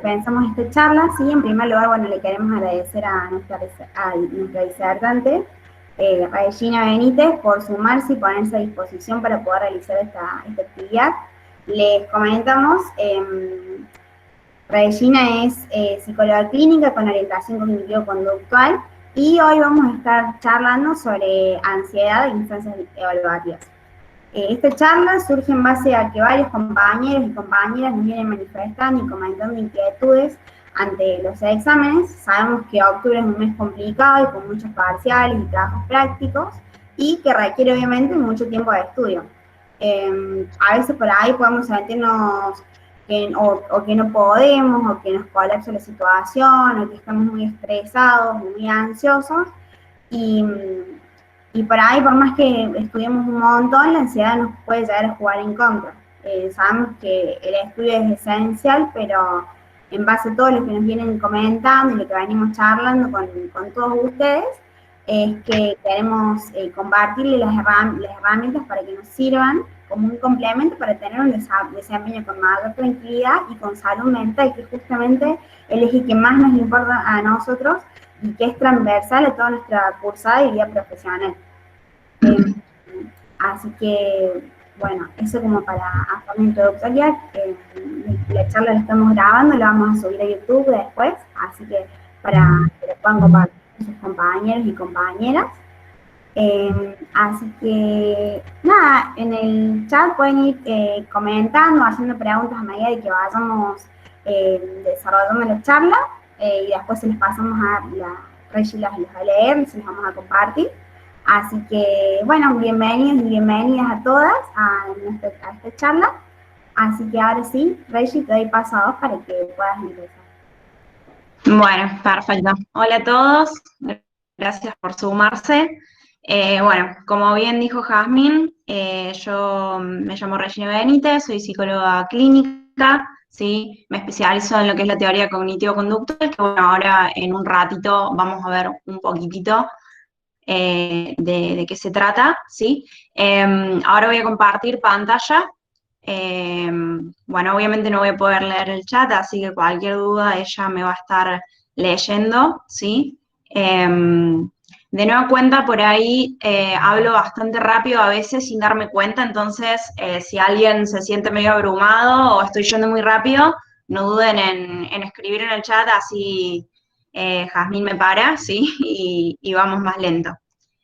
pensamos esta charla. Sí, en primer lugar, bueno, le queremos agradecer a nuestra disertante, Regina Benítez, por sumarse y ponerse a disposición para poder realizar esta actividad. Les comentamos, Regina es psicóloga clínica con orientación cognitivo-conductual y hoy vamos a estar charlando sobre ansiedad en instancias evaluativas. Esta charla surge en base a que varios compañeros y compañeras nos vienen manifestando y comentando inquietudes ante los exámenes. Sabemos que octubre es un mes complicado y con muchos parciales y trabajos prácticos y que requiere obviamente mucho tiempo de estudio. A veces por ahí podemos sentirnos que no podemos, o que nos colapsa la situación, o que estamos muy estresados, muy ansiosos, y por ahí, por más que estudiemos un montón, la ansiedad nos puede llegar a jugar en contra. Sabemos que el estudio es esencial, pero en base a todo lo que nos vienen comentando y lo que venimos charlando con todos ustedes, es que queremos compartirles las herramientas para que nos sirvan como un complemento para tener un desempeño con mayor tranquilidad y con salud mental, que justamente el eje que más nos importa a nosotros y que es transversal a toda nuestra cursada y vida profesional. Así que, bueno, eso como para hacer una introductoria. La charla la estamos grabando, la vamos a subir a YouTube después, así que para que lo puedan compartir con sus compañeros y compañeras. Así que, nada, en el chat pueden ir comentando, haciendo preguntas a medida de que vayamos desarrollando la charla, y después se les pasamos a la Reggie, las va a leer y se les vamos a compartir. Así que, bueno, bienvenidos y bienvenidas a todas a esta charla. Así que ahora sí, Reggie, te doy paso a vos para que puedas empezar. Bueno, perfecto. Hola a todos, gracias por sumarse. Bueno, como bien dijo Jazmín, yo me llamo Regina Benítez, soy psicóloga clínica, ¿sí? Me especializo en lo que es la teoría cognitivo-conductual, que bueno, ahora en un ratito vamos a ver un poquitito de qué se trata, ¿sí? Ahora voy a compartir pantalla. Bueno, obviamente no voy a poder leer el chat, así que cualquier duda ella me va a estar leyendo, ¿sí? De nueva cuenta, por ahí hablo bastante rápido a veces sin darme cuenta, entonces si alguien se siente medio abrumado o estoy yendo muy rápido, no duden en escribir en el chat, así Jazmín me para, ¿sí? Y vamos más lento.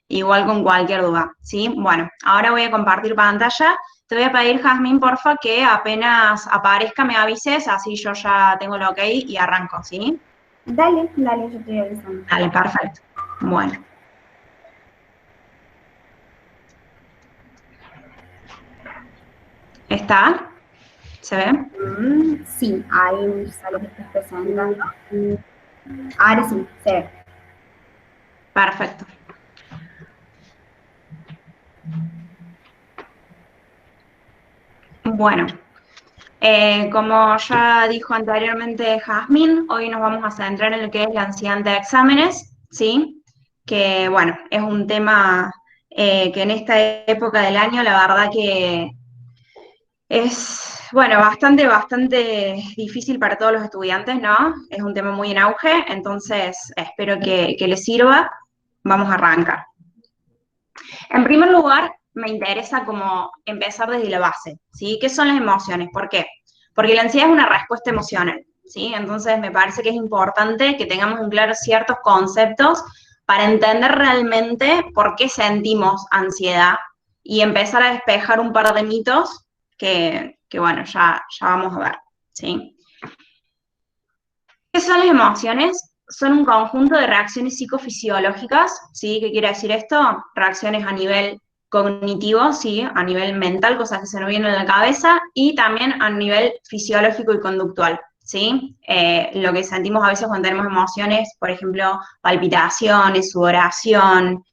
Igual con cualquier duda, ¿sí? Bueno, ahora voy a compartir pantalla. Te voy a pedir, Jazmín, porfa, que apenas aparezca me avises, así yo ya tengo el ok y arranco, ¿sí? Dale, yo estoy avisando. Dale, perfecto. Bueno. ¿Está? ¿Se ve? Sí, ahí sale que estás presentando. Ahora sí, se ve. Perfecto. Bueno, como ya dijo anteriormente Jazmín, hoy nos vamos a centrar en lo que es la ansiedad ante exámenes, ¿sí? Que, bueno, es un tema que en esta época del año, la verdad que es, bueno, bastante difícil para todos los estudiantes, ¿no? Es un tema muy en auge, entonces espero que les sirva. Vamos a arrancar. En primer lugar, me interesa como empezar desde la base, ¿sí? ¿Qué son las emociones? ¿Por qué? Porque la ansiedad es una respuesta emocional, ¿sí? Entonces me parece que es importante que tengamos en claro ciertos conceptos para entender realmente por qué sentimos ansiedad y empezar a despejar un par de mitos que bueno, ya vamos a ver, ¿sí? ¿Qué son las emociones? Son un conjunto de reacciones psicofisiológicas, ¿sí? ¿Qué quiere decir esto? Reacciones a nivel cognitivo, ¿sí? A nivel mental, cosas que se nos vienen en la cabeza, y también a nivel fisiológico y conductual, ¿sí? Lo que sentimos a veces cuando tenemos emociones, por ejemplo, palpitaciones, sudoración,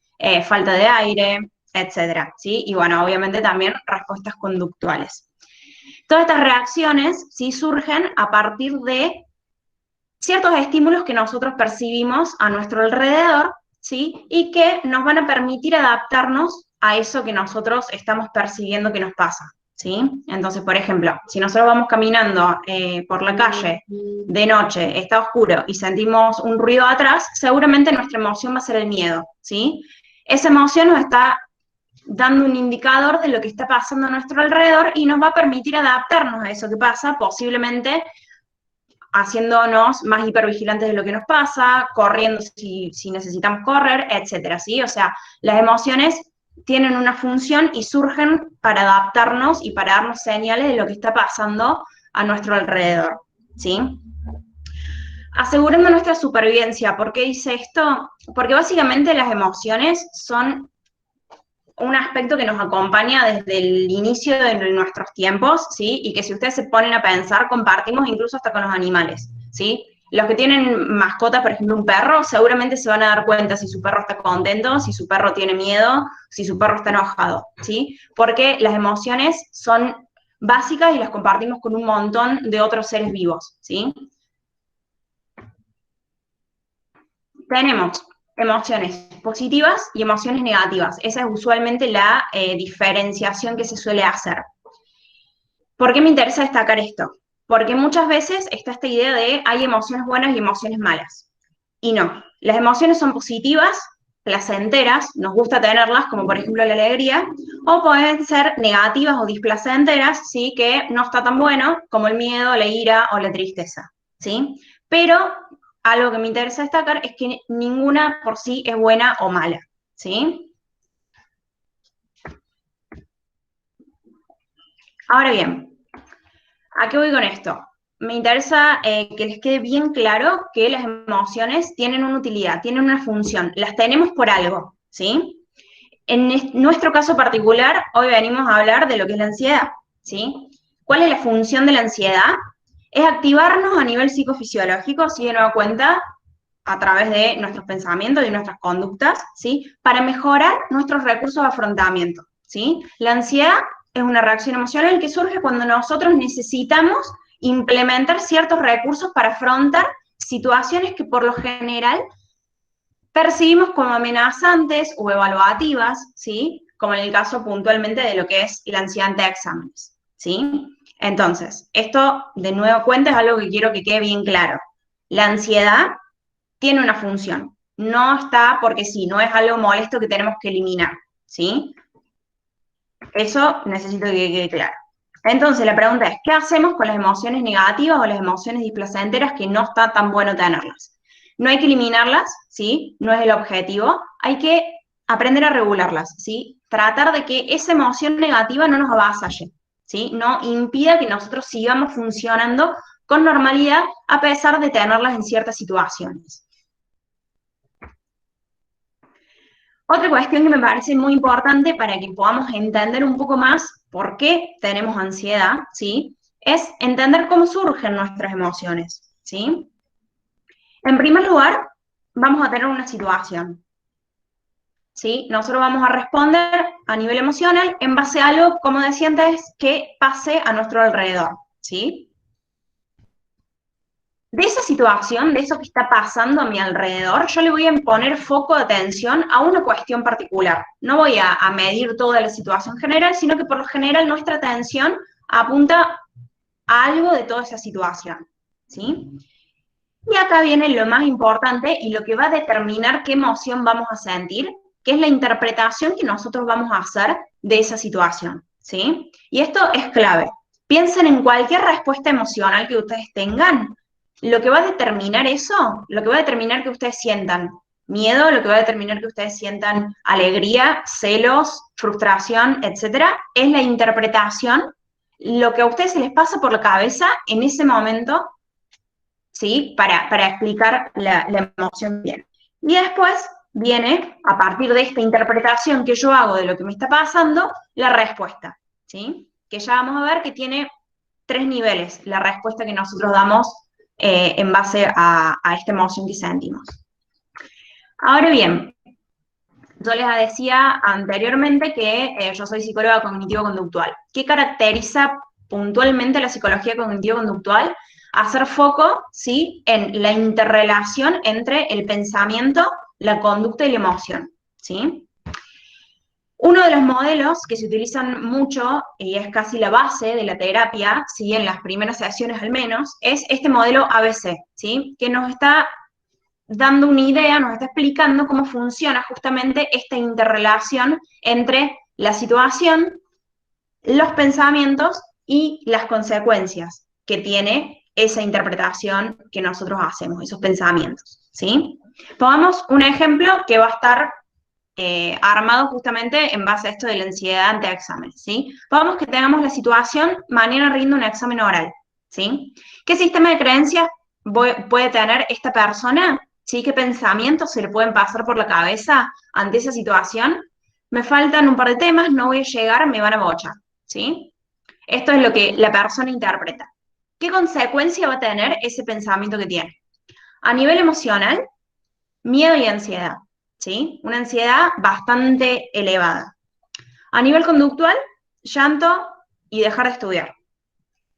falta de aire, etcétera, ¿sí? Y bueno, obviamente también respuestas conductuales. Todas estas reacciones, ¿sí? Surgen a partir de ciertos estímulos que nosotros percibimos a nuestro alrededor, ¿sí? Y que nos van a permitir adaptarnos a eso que nosotros estamos percibiendo que nos pasa, ¿sí? Entonces, por ejemplo, si nosotros vamos caminando por la calle de noche, está oscuro y sentimos un ruido atrás, seguramente nuestra emoción va a ser el miedo, ¿sí? Esa emoción nos está dando un indicador de lo que está pasando a nuestro alrededor y nos va a permitir adaptarnos a eso que pasa, posiblemente haciéndonos más hipervigilantes de lo que nos pasa, corriendo si necesitamos correr, etcétera, ¿sí? O sea, las emociones tienen una función y surgen para adaptarnos y para darnos señales de lo que está pasando a nuestro alrededor, ¿sí? Asegurando nuestra supervivencia. ¿Por qué dice esto? Porque básicamente las emociones son un aspecto que nos acompaña desde el inicio de nuestros tiempos, ¿sí? Y que si ustedes se ponen a pensar, compartimos incluso hasta con los animales, ¿sí? Los que tienen mascotas, por ejemplo, un perro, seguramente se van a dar cuenta si su perro está contento, si su perro tiene miedo, si su perro está enojado, ¿sí? Porque las emociones son básicas y las compartimos con un montón de otros seres vivos, ¿sí? Tenemos emociones positivas y emociones negativas. Esa es usualmente la diferenciación que se suele hacer. ¿Por qué me interesa destacar esto? Porque muchas veces está esta idea de hay emociones buenas y emociones malas. Y no, las emociones son positivas, placenteras, nos gusta tenerlas, como por ejemplo la alegría, o pueden ser negativas o displacenteras, ¿sí? Que no está tan bueno, como el miedo, la ira o la tristeza, ¿sí? Pero algo que me interesa destacar es que ninguna por sí es buena o mala, ¿sí? Ahora bien, ¿a qué voy con esto? Me interesa que les quede bien claro que las emociones tienen una utilidad, tienen una función, las tenemos por algo, ¿sí? En nuestro caso particular, hoy venimos a hablar de lo que es la ansiedad, ¿sí? ¿Cuál es la función de la ansiedad? Es activarnos a nivel psicofisiológico, si de nueva cuenta, a través de nuestros pensamientos y nuestras conductas, ¿sí? Para mejorar nuestros recursos de afrontamiento, ¿sí? La ansiedad es una reacción emocional que surge cuando nosotros necesitamos implementar ciertos recursos para afrontar situaciones que por lo general percibimos como amenazantes o evaluativas, ¿sí? Como en el caso puntualmente de lo que es la ansiedad ante exámenes, ¿sí? Entonces, esto de nuevo cuenta es algo que quiero que quede bien claro. La ansiedad tiene una función, no está porque sí, no es algo molesto que tenemos que eliminar, ¿sí? Eso necesito que quede claro. Entonces, la pregunta es, ¿qué hacemos con las emociones negativas o las emociones displacenteras que no está tan bueno tenerlas? No hay que eliminarlas, ¿sí? No es el objetivo. Hay que aprender a regularlas, ¿sí? Tratar de que esa emoción negativa no nos avasalle, ¿sí? No impida que nosotros sigamos funcionando con normalidad a pesar de tenerlas en ciertas situaciones. Otra cuestión que me parece muy importante para que podamos entender un poco más por qué tenemos ansiedad, ¿sí? Es entender cómo surgen nuestras emociones, ¿sí? En primer lugar, vamos a tener una situación, ¿sí? Nosotros vamos a responder a nivel emocional en base a algo, como decía antes, que pase a nuestro alrededor, ¿sí? De esa situación, de eso que está pasando a mi alrededor, yo le voy a poner foco de atención a una cuestión particular. No voy a medir toda la situación general, sino que por lo general nuestra atención apunta a algo de toda esa situación, ¿sí? Y acá viene lo más importante y lo que va a determinar qué emoción vamos a sentir, que es la interpretación que nosotros vamos a hacer de esa situación, ¿sí? Y esto es clave. Piensen en cualquier respuesta emocional que ustedes tengan. Lo que va a determinar eso, lo que va a determinar que ustedes sientan miedo, lo que va a determinar que ustedes sientan alegría, celos, frustración, etcétera, es la interpretación, lo que a ustedes se les pasa por la cabeza en ese momento, ¿sí? Para explicar la emoción bien. Y después viene, a partir de esta interpretación que yo hago de lo que me está pasando, la respuesta, ¿sí? Que ya vamos a ver que tiene 3 niveles, la respuesta que nosotros damos en base a esta emoción que sentimos. Ahora bien, yo les decía anteriormente que yo soy psicóloga cognitivo-conductual. ¿Qué caracteriza puntualmente la psicología cognitivo-conductual? Hacer foco, ¿sí?, en la interrelación entre el pensamiento, la conducta y la emoción, ¿sí? Uno de los modelos que se utilizan mucho, y es casi la base de la terapia, ¿sí? En las primeras sesiones al menos, es este modelo ABC, ¿sí? Que nos está dando una idea, nos está explicando cómo funciona justamente esta interrelación entre la situación, los pensamientos y las consecuencias que tiene esa interpretación que nosotros hacemos, esos pensamientos, ¿sí? Pongamos un ejemplo que va a estar armado justamente en base a esto de la ansiedad ante exámenes, ¿sí? Pongamos que tengamos la situación, mañana rindo un examen oral, ¿sí? ¿Qué sistema de creencias puede tener esta persona? ¿Sí? ¿Qué pensamientos se le pueden pasar por la cabeza ante esa situación? Me faltan un par de temas, no voy a llegar, me van a bochar, ¿sí? Esto es lo que la persona interpreta. ¿Qué consecuencia va a tener ese pensamiento que tiene? A nivel emocional, miedo y ansiedad, ¿sí? Una ansiedad bastante elevada. A nivel conductual, llanto y dejar de estudiar.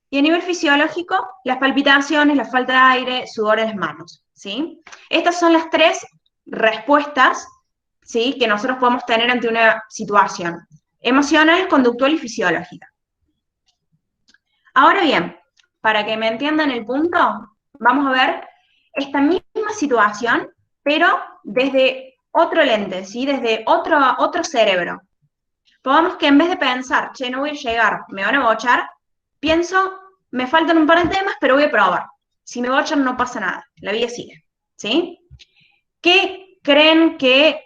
Y a nivel fisiológico, las palpitaciones, la falta de aire, sudor en las manos, ¿sí? Estas son las tres respuestas, ¿sí? Que nosotros podemos tener ante una situación emocional, conductual y fisiológica. Ahora bien, para que me entiendan el punto, vamos a ver esta misma situación, pero desde otro lente, ¿sí? Desde otro cerebro. Pongamos que en vez de pensar, che, no voy a llegar, me van a bochar, pienso, me faltan un par de temas, pero voy a probar. Si me bochan no pasa nada, la vida sigue, ¿sí? ¿Qué creen que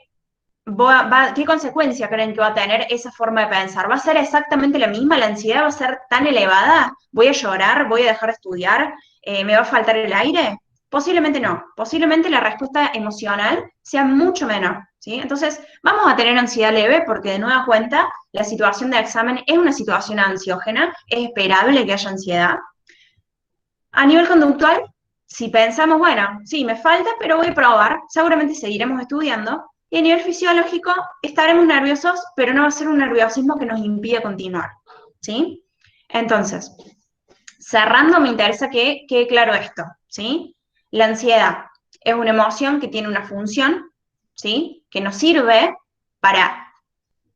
qué consecuencia creen que va a tener esa forma de pensar? ¿Va a ser exactamente la misma? ¿La ansiedad va a ser tan elevada? ¿Voy a llorar? ¿Voy a dejar de estudiar? ¿Me va a faltar el aire? Posiblemente no. Posiblemente la respuesta emocional sea mucho menor, ¿sí? Entonces, vamos a tener ansiedad leve porque, de nueva cuenta, la situación de examen es una situación ansiógena. Es esperable que haya ansiedad. A nivel conductual, si pensamos, bueno, sí, me falta, pero voy a probar, seguramente seguiremos estudiando. Y a nivel fisiológico, estaremos nerviosos, pero no va a ser un nerviosismo que nos impida continuar, ¿sí? Entonces, cerrando, me interesa que quede claro esto, ¿sí? La ansiedad es una emoción que tiene una función, ¿sí? Que nos sirve para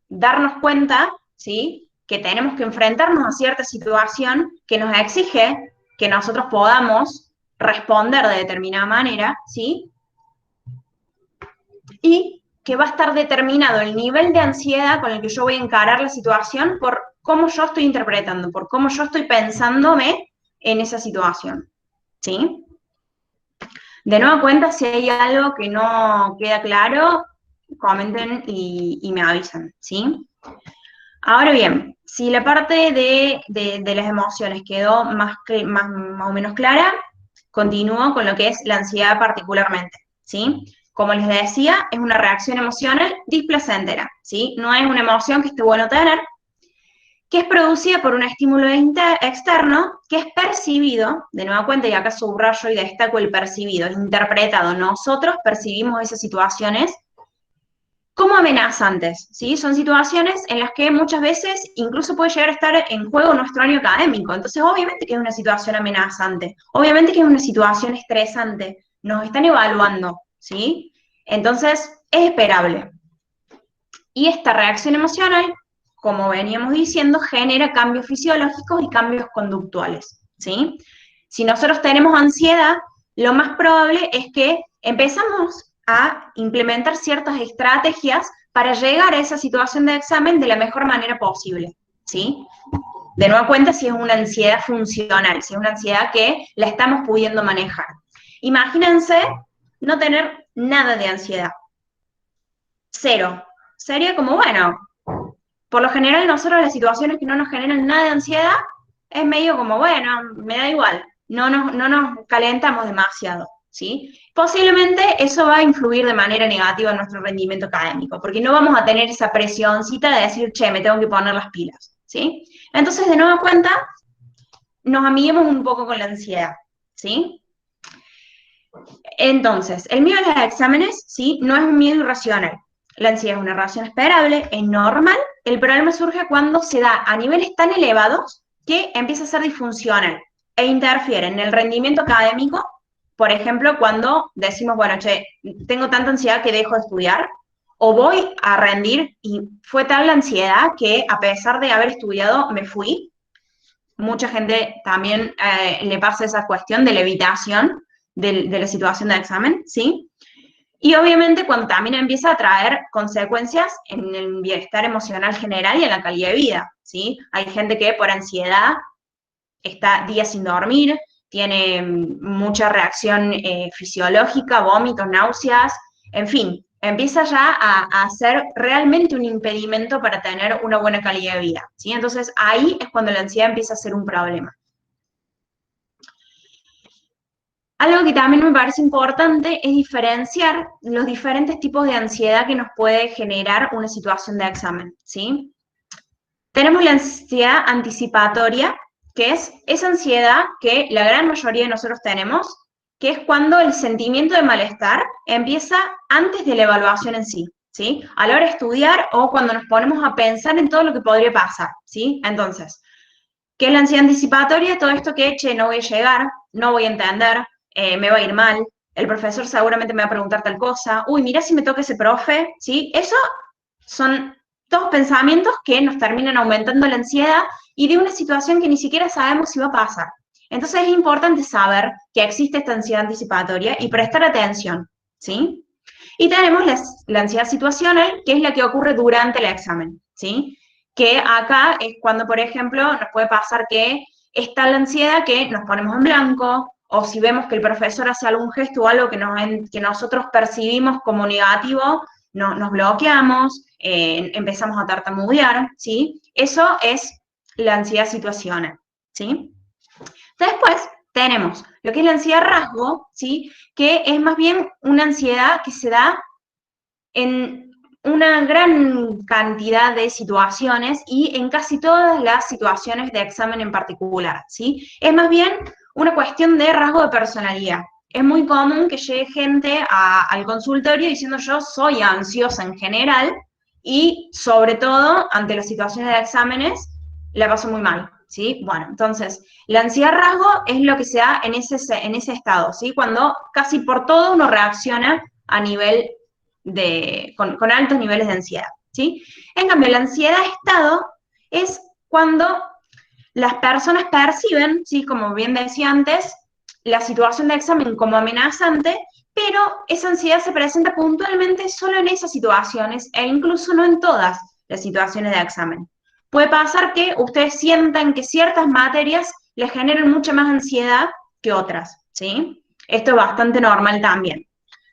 darnos cuenta, ¿sí? Que tenemos que enfrentarnos a cierta situación que nos exige que nosotros podamos responder de determinada manera, ¿sí? Y que va a estar determinado el nivel de ansiedad con el que yo voy a encarar la situación por cómo yo estoy interpretando, por cómo yo estoy pensándome en esa situación, ¿sí? De nueva cuenta, si hay algo que no queda claro, comenten y me avisan, ¿sí? Ahora bien, si la parte de las emociones quedó más o menos clara, continúo con lo que es la ansiedad particularmente, ¿sí? Como les decía, es una reacción emocional displacentera, ¿sí? No es una emoción que esté bueno tener, que es producida por un estímulo externo que es percibido, de nueva cuenta, y acá subrayo y destaco el percibido, es interpretado. Nosotros percibimos esas situaciones como amenazantes, ¿sí? Son situaciones en las que muchas veces incluso puede llegar a estar en juego nuestro año académico. Entonces, obviamente que es una situación amenazante, obviamente que es una situación estresante, nos están evaluando, ¿sí? Entonces, es esperable. Y esta reacción emocional, como veníamos diciendo, genera cambios fisiológicos y cambios conductuales, ¿sí? Si nosotros tenemos ansiedad, lo más probable es que empezamos a implementar ciertas estrategias para llegar a esa situación de examen de la mejor manera posible, ¿sí? De nueva cuenta, si es una ansiedad funcional, si es una ansiedad que la estamos pudiendo manejar. Imagínense no tener nada de ansiedad, cero. Sería como, bueno, por lo general nosotros las situaciones que no nos generan nada de ansiedad es medio como, bueno, me da igual, no nos calentamos demasiado, ¿sí? Posiblemente eso va a influir de manera negativa en nuestro rendimiento académico, porque no vamos a tener esa presioncita de decir, che, me tengo que poner las pilas, ¿sí? Entonces, de nueva cuenta, nos amiguemos un poco con la ansiedad, ¿sí? Entonces, el miedo a los exámenes, ¿sí? No es un miedo irracional. La ansiedad es una reacción esperable, es normal. El problema surge cuando se da a niveles tan elevados que empieza a ser disfuncional e interfiere en el rendimiento académico. Por ejemplo, cuando decimos, bueno, che, tengo tanta ansiedad que dejo de estudiar, o voy a rendir, y fue tal la ansiedad que a pesar de haber estudiado, me fui. Mucha gente también le pasa esa cuestión de la evitación de la situación de examen, ¿sí? Y obviamente cuando también empieza a traer consecuencias en el bienestar emocional general y en la calidad de vida, ¿sí? Hay gente que por ansiedad está días sin dormir, tiene mucha reacción fisiológica, vómitos, náuseas, en fin, empieza ya a ser realmente un impedimento para tener una buena calidad de vida, ¿sí? Entonces ahí es cuando la ansiedad empieza a ser un problema. Algo que también me parece importante es diferenciar los diferentes tipos de ansiedad que nos puede generar una situación de examen, ¿sí? Tenemos la ansiedad anticipatoria, que es esa ansiedad que la gran mayoría de nosotros tenemos, que es cuando el sentimiento de malestar empieza antes de la evaluación en sí, ¿sí? A la hora de estudiar o cuando nos ponemos a pensar en todo lo que podría pasar, ¿sí? Entonces, ¿qué es la ansiedad anticipatoria? Todo esto que, che, no voy a llegar, no voy a entender, me va a ir mal, el profesor seguramente me va a preguntar tal cosa, uy, mira si me toca ese profe, ¿sí? Eso son todos pensamientos que nos terminan aumentando la ansiedad y de una situación que ni siquiera sabemos si va a pasar. Entonces es importante saber que existe esta ansiedad anticipatoria y prestar atención, ¿sí? Y tenemos la ansiedad situacional, que es la que ocurre durante el examen, ¿sí? Que acá es cuando, por ejemplo, nos puede pasar que está la ansiedad que nos ponemos en blanco, o si vemos que el profesor hace algún gesto o algo que nosotros percibimos como negativo, nos bloqueamos, empezamos a tartamudear, ¿sí? Eso es la ansiedad situacional, ¿sí? Después tenemos lo que es la ansiedad rasgo, ¿sí? Que es más bien una ansiedad que se da en una gran cantidad de situaciones y en casi todas las situaciones de examen en particular, ¿sí? Es más bien una cuestión de rasgo de personalidad. Es muy común que llegue gente al consultorio diciendo yo soy ansiosa en general y sobre todo ante las situaciones de exámenes la paso muy mal, ¿sí? Bueno, entonces la ansiedad rasgo es lo que se da en ese estado, ¿sí? Cuando casi por todo uno reacciona a nivel con altos niveles de ansiedad, ¿sí? En cambio, la ansiedad estado es cuando las personas perciben, ¿sí? Como bien decía antes, la situación de examen como amenazante, pero esa ansiedad se presenta puntualmente solo en esas situaciones e incluso no en todas las situaciones de examen. Puede pasar que ustedes sientan que ciertas materias les generen mucha más ansiedad que otras, ¿sí? Esto es bastante normal también.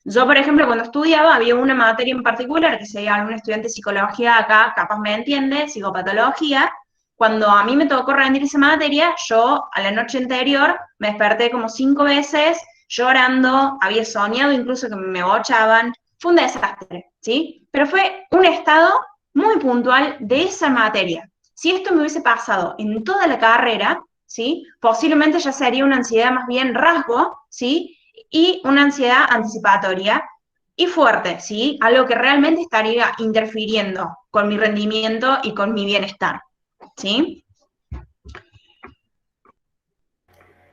Yo, por ejemplo, cuando estudiaba, había una materia en particular, que si hay algún estudiante de psicología acá, capaz me entiende, psicopatología. Cuando a mí me tocó rendir esa materia, yo a la noche anterior me desperté como 5 veces llorando, había soñado incluso que me bochaban. Fue un desastre, ¿sí? Pero fue un estado muy puntual de esa materia. Si esto me hubiese pasado en toda la carrera, ¿sí? Posiblemente ya sería una ansiedad más bien rasgo, ¿sí? Y una ansiedad anticipatoria y fuerte, ¿sí? Algo que realmente estaría interfiriendo con mi rendimiento y con mi bienestar, ¿sí?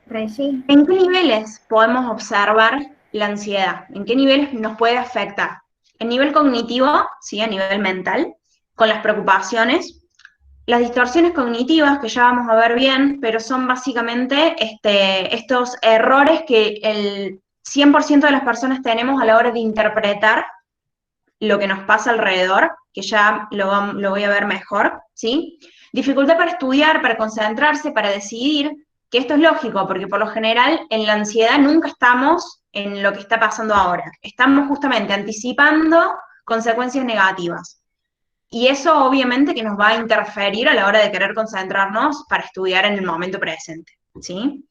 Regi, ¿En qué niveles podemos observar la ansiedad? ¿En qué niveles nos puede afectar? En nivel cognitivo, ¿sí? A nivel mental, con las preocupaciones, las distorsiones cognitivas, que ya vamos a ver bien, pero son básicamente estos errores que el 100% de las personas tenemos a la hora de interpretar lo que nos pasa alrededor, que ya lo voy a ver mejor, ¿sí? Dificultad para estudiar, para concentrarse, para decidir, que esto es lógico, porque por lo general en la ansiedad nunca estamos en lo que está pasando ahora. Estamos justamente anticipando consecuencias negativas. Y eso obviamente que nos va a interferir a la hora de querer concentrarnos para estudiar en el momento presente, ¿sí?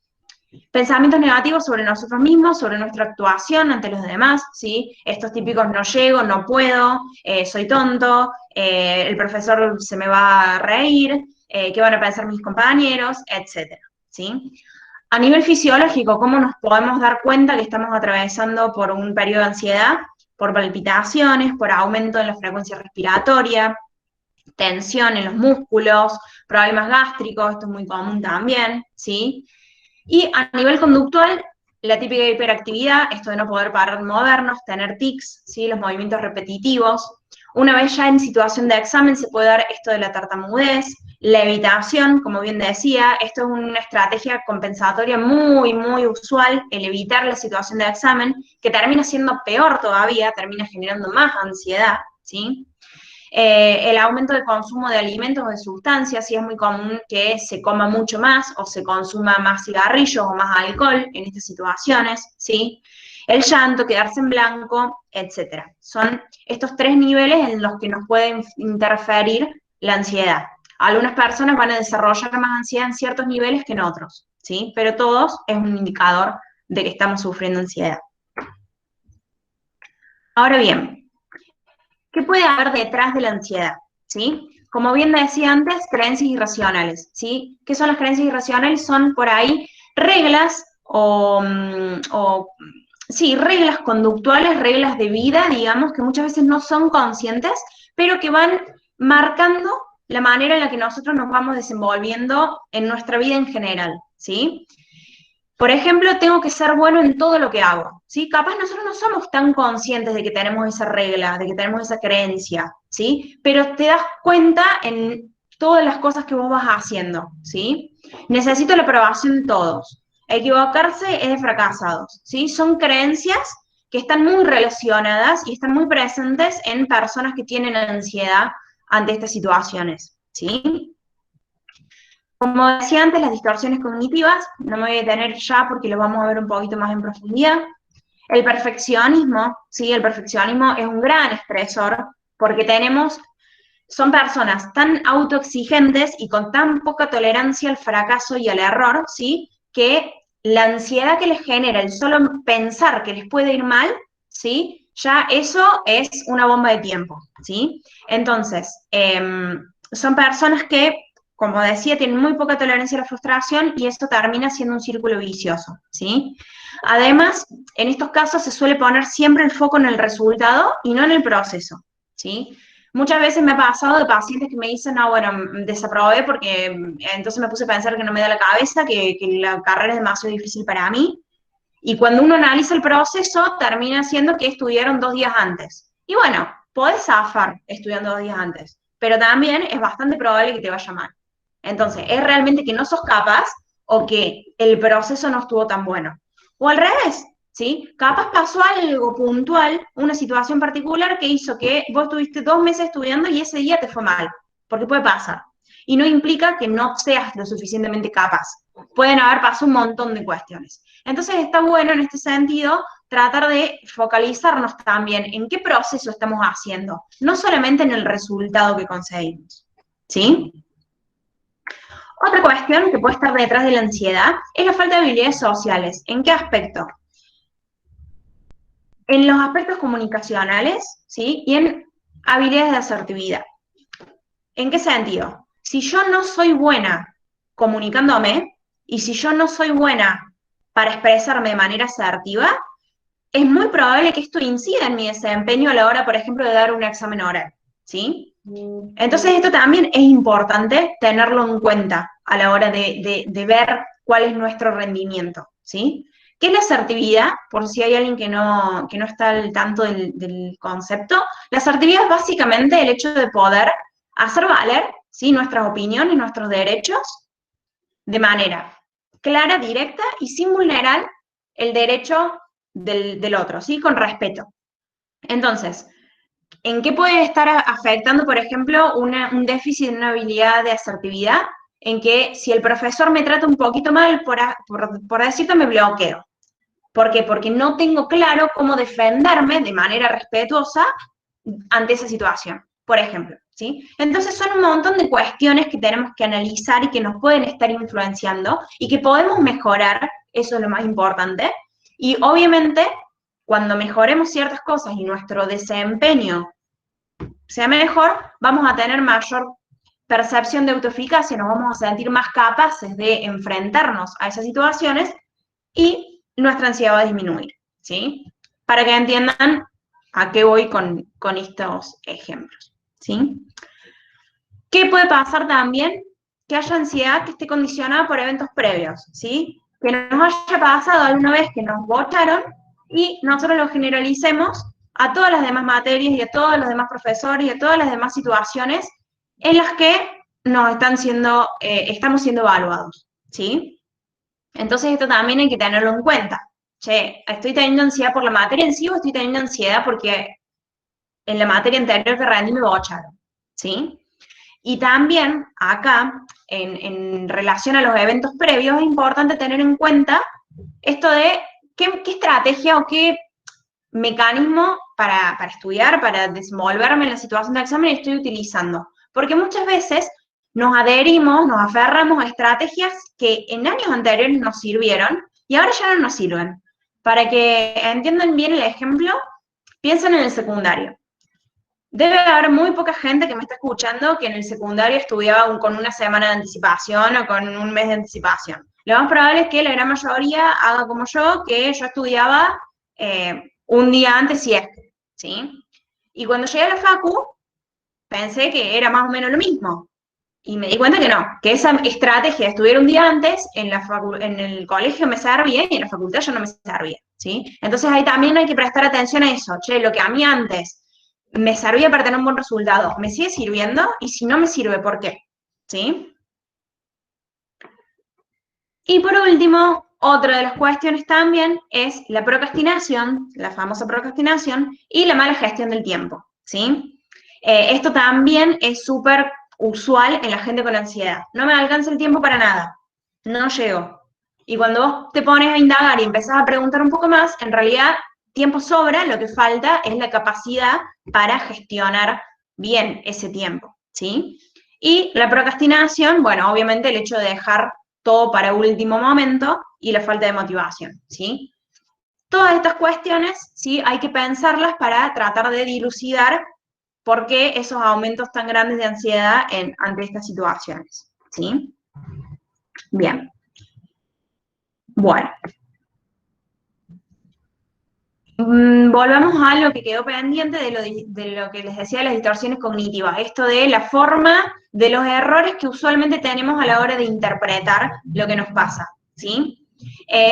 Pensamientos negativos sobre nosotros mismos, sobre nuestra actuación ante los demás, ¿sí? Estos típicos no llego, no puedo, soy tonto, el profesor se me va a reír, qué van a pensar mis compañeros, etcétera, ¿sí? A nivel fisiológico, ¿cómo nos podemos dar cuenta que estamos atravesando por un periodo de ansiedad? Por palpitaciones, por aumento en la frecuencia respiratoria, tensión en los músculos, problemas gástricos, esto es muy común también, ¿sí? Y a nivel conductual, la típica hiperactividad, esto de no poder parar de movernos, tener tics, ¿sí? Los movimientos repetitivos, Una vez ya en situación de examen se puede dar esto de la tartamudez, la evitación, como bien decía, esto es una estrategia compensatoria muy, muy usual, el evitar la situación de examen, que termina siendo peor todavía, termina generando más ansiedad, ¿sí? El aumento de consumo de alimentos o de sustancias, sí es muy común que se coma mucho más o se consuma más cigarrillos o más alcohol en estas situaciones, ¿sí? El llanto, quedarse en blanco, etcétera. Son estos 3 niveles en los que nos puede interferir la ansiedad. Algunas personas van a desarrollar más ansiedad en ciertos niveles que en otros, ¿sí? Pero todos es un indicador de que estamos sufriendo ansiedad. Ahora bien, ¿qué puede haber detrás de la ansiedad? ¿Sí? Como bien decía antes, creencias irracionales, ¿sí? ¿Qué son las creencias irracionales? Son por ahí reglas sí, reglas conductuales, reglas de vida, digamos, que muchas veces no son conscientes, pero que van marcando la manera en la que nosotros nos vamos desenvolviendo en nuestra vida en general, ¿sí? Por ejemplo, tengo que ser bueno en todo lo que hago, ¿sí? Capaz nosotros no somos tan conscientes de que tenemos esa regla, de que tenemos esa creencia, ¿sí? Pero te das cuenta en todas las cosas que vos vas haciendo, ¿sí? Necesito la aprobación de todos. Equivocarse es de fracasados, ¿sí? Son creencias que están muy relacionadas y están muy presentes en personas que tienen ansiedad ante estas situaciones, ¿sí? Como decía antes, las distorsiones cognitivas, no me voy a detener ya porque lo vamos a ver un poquito más en profundidad. El perfeccionismo, ¿sí? El perfeccionismo es un gran estresor porque son personas tan autoexigentes y con tan poca tolerancia al fracaso y al error, ¿sí? Que la ansiedad que les genera el solo pensar que les puede ir mal, ¿sí? Ya eso es una bomba de tiempo, ¿sí? Entonces, son personas que, como decía, tienen muy poca tolerancia a la frustración y esto termina siendo un círculo vicioso, ¿sí? Además, en estos casos se suele poner siempre el foco en el resultado y no en el proceso, ¿sí? Muchas veces me ha pasado de pacientes que me dicen, no, bueno, desaprobé porque entonces me puse a pensar que no me da la cabeza, que la carrera es demasiado difícil para mí. Y cuando uno analiza el proceso, termina siendo que estudiaron 2 días antes. Y bueno, podés zafar estudiando 2 días antes, pero también es bastante probable que te vaya mal. Entonces, ¿es realmente que no sos capaz o que el proceso no estuvo tan bueno? O al revés, ¿sí? Capaz pasó algo puntual, una situación particular que hizo que vos estuviste 2 meses estudiando y ese día te fue mal, porque puede pasar. Y no implica que no seas lo suficientemente capaz. Pueden haber pasado un montón de cuestiones. Entonces está bueno en este sentido tratar de focalizarnos también en qué proceso estamos haciendo, no solamente en el resultado que conseguimos. ¿Sí? Otra cuestión que puede estar detrás de la ansiedad es la falta de habilidades sociales. ¿En qué aspecto? En los aspectos comunicacionales, ¿sí? Y en habilidades de asertividad. ¿En qué sentido? Si yo no soy buena comunicándome y si yo no soy buena para expresarme de manera asertiva, es muy probable que esto incida en mi desempeño a la hora, por ejemplo, de dar un examen oral, ¿sí? Entonces esto también es importante tenerlo en cuenta a la hora de ver cuál es nuestro rendimiento, ¿sí? ¿Qué es la asertividad? Por si hay alguien que no está al tanto del concepto. La asertividad es básicamente el hecho de poder hacer valer, ¿sí? Nuestras opiniones, nuestros derechos, de manera clara, directa y sin vulnerar el derecho del otro, ¿sí? Con respeto. Entonces, ¿en qué puede estar afectando, por ejemplo, un déficit en una habilidad de asertividad? En que si el profesor me trata un poquito mal, por decirte, me bloqueo. ¿Por qué? Porque no tengo claro cómo defenderme de manera respetuosa ante esa situación, por ejemplo, ¿sí? Entonces son un montón de cuestiones que tenemos que analizar y que nos pueden estar influenciando y que podemos mejorar, eso es lo más importante, y obviamente cuando mejoremos ciertas cosas y nuestro desempeño sea mejor, vamos a tener mayor percepción de autoeficacia, nos vamos a sentir más capaces de enfrentarnos a esas situaciones y nuestra ansiedad va a disminuir, ¿sí? Para que entiendan a qué voy con estos ejemplos, ¿sí? ¿Qué puede pasar también? Que haya ansiedad que esté condicionada por eventos previos, ¿sí? Que nos haya pasado alguna vez que nos bocharon y nosotros lo generalicemos a todas las demás materias y a todos los demás profesores y a todas las demás situaciones en las que estamos siendo evaluados, ¿sí? Entonces esto también hay que tenerlo en cuenta. Che, ¿estoy teniendo ansiedad por la materia en sí o estoy teniendo ansiedad porque en la materia anterior que rendí me bocharon? ¿Sí? Y también acá, en relación a los eventos previos, es importante tener en cuenta esto de qué estrategia o qué mecanismo para estudiar, para desenvolverme en la situación de examen estoy utilizando. Porque muchas veces nos adherimos, nos aferramos a estrategias que en años anteriores nos sirvieron y ahora ya no nos sirven. Para que entiendan bien el ejemplo, piensen en el secundario. Debe haber muy poca gente que me está escuchando que en el secundario estudiaba con una semana de anticipación o con un mes de anticipación. Lo más probable es que la gran mayoría haga como que yo estudiaba un día antes y este, ¿sí? Y cuando llegué a la facu, pensé que era más o menos lo mismo. Y me di cuenta que no, que esa estrategia de estudiar un día antes en el colegio me servía y en la facultad ya no me servía, ¿sí? Entonces ahí también hay que prestar atención a eso. Che, lo que a mí antes me servía para tener un buen resultado, ¿me sigue sirviendo? Y si no me sirve, ¿por qué? ¿Sí? Y por último, otra de las cuestiones también es la procrastinación, la famosa procrastinación, y la mala gestión del tiempo, ¿sí? Esto también es súper usual en la gente con ansiedad. No me alcanza el tiempo para nada, no llego. Y cuando vos te pones a indagar y empezás a preguntar un poco más, en realidad tiempo sobra, lo que falta es la capacidad para gestionar bien ese tiempo, ¿sí? Y la procrastinación, bueno, obviamente el hecho de dejar todo para último momento y la falta de motivación, ¿sí? Todas estas cuestiones, ¿sí? Hay que pensarlas para tratar de dilucidar por qué esos aumentos tan grandes de ansiedad ante estas situaciones, ¿sí? Bien. Bueno. Volvamos a lo que quedó pendiente de lo que les decía de las distorsiones cognitivas, esto de la forma de los errores que usualmente tenemos a la hora de interpretar lo que nos pasa, ¿sí?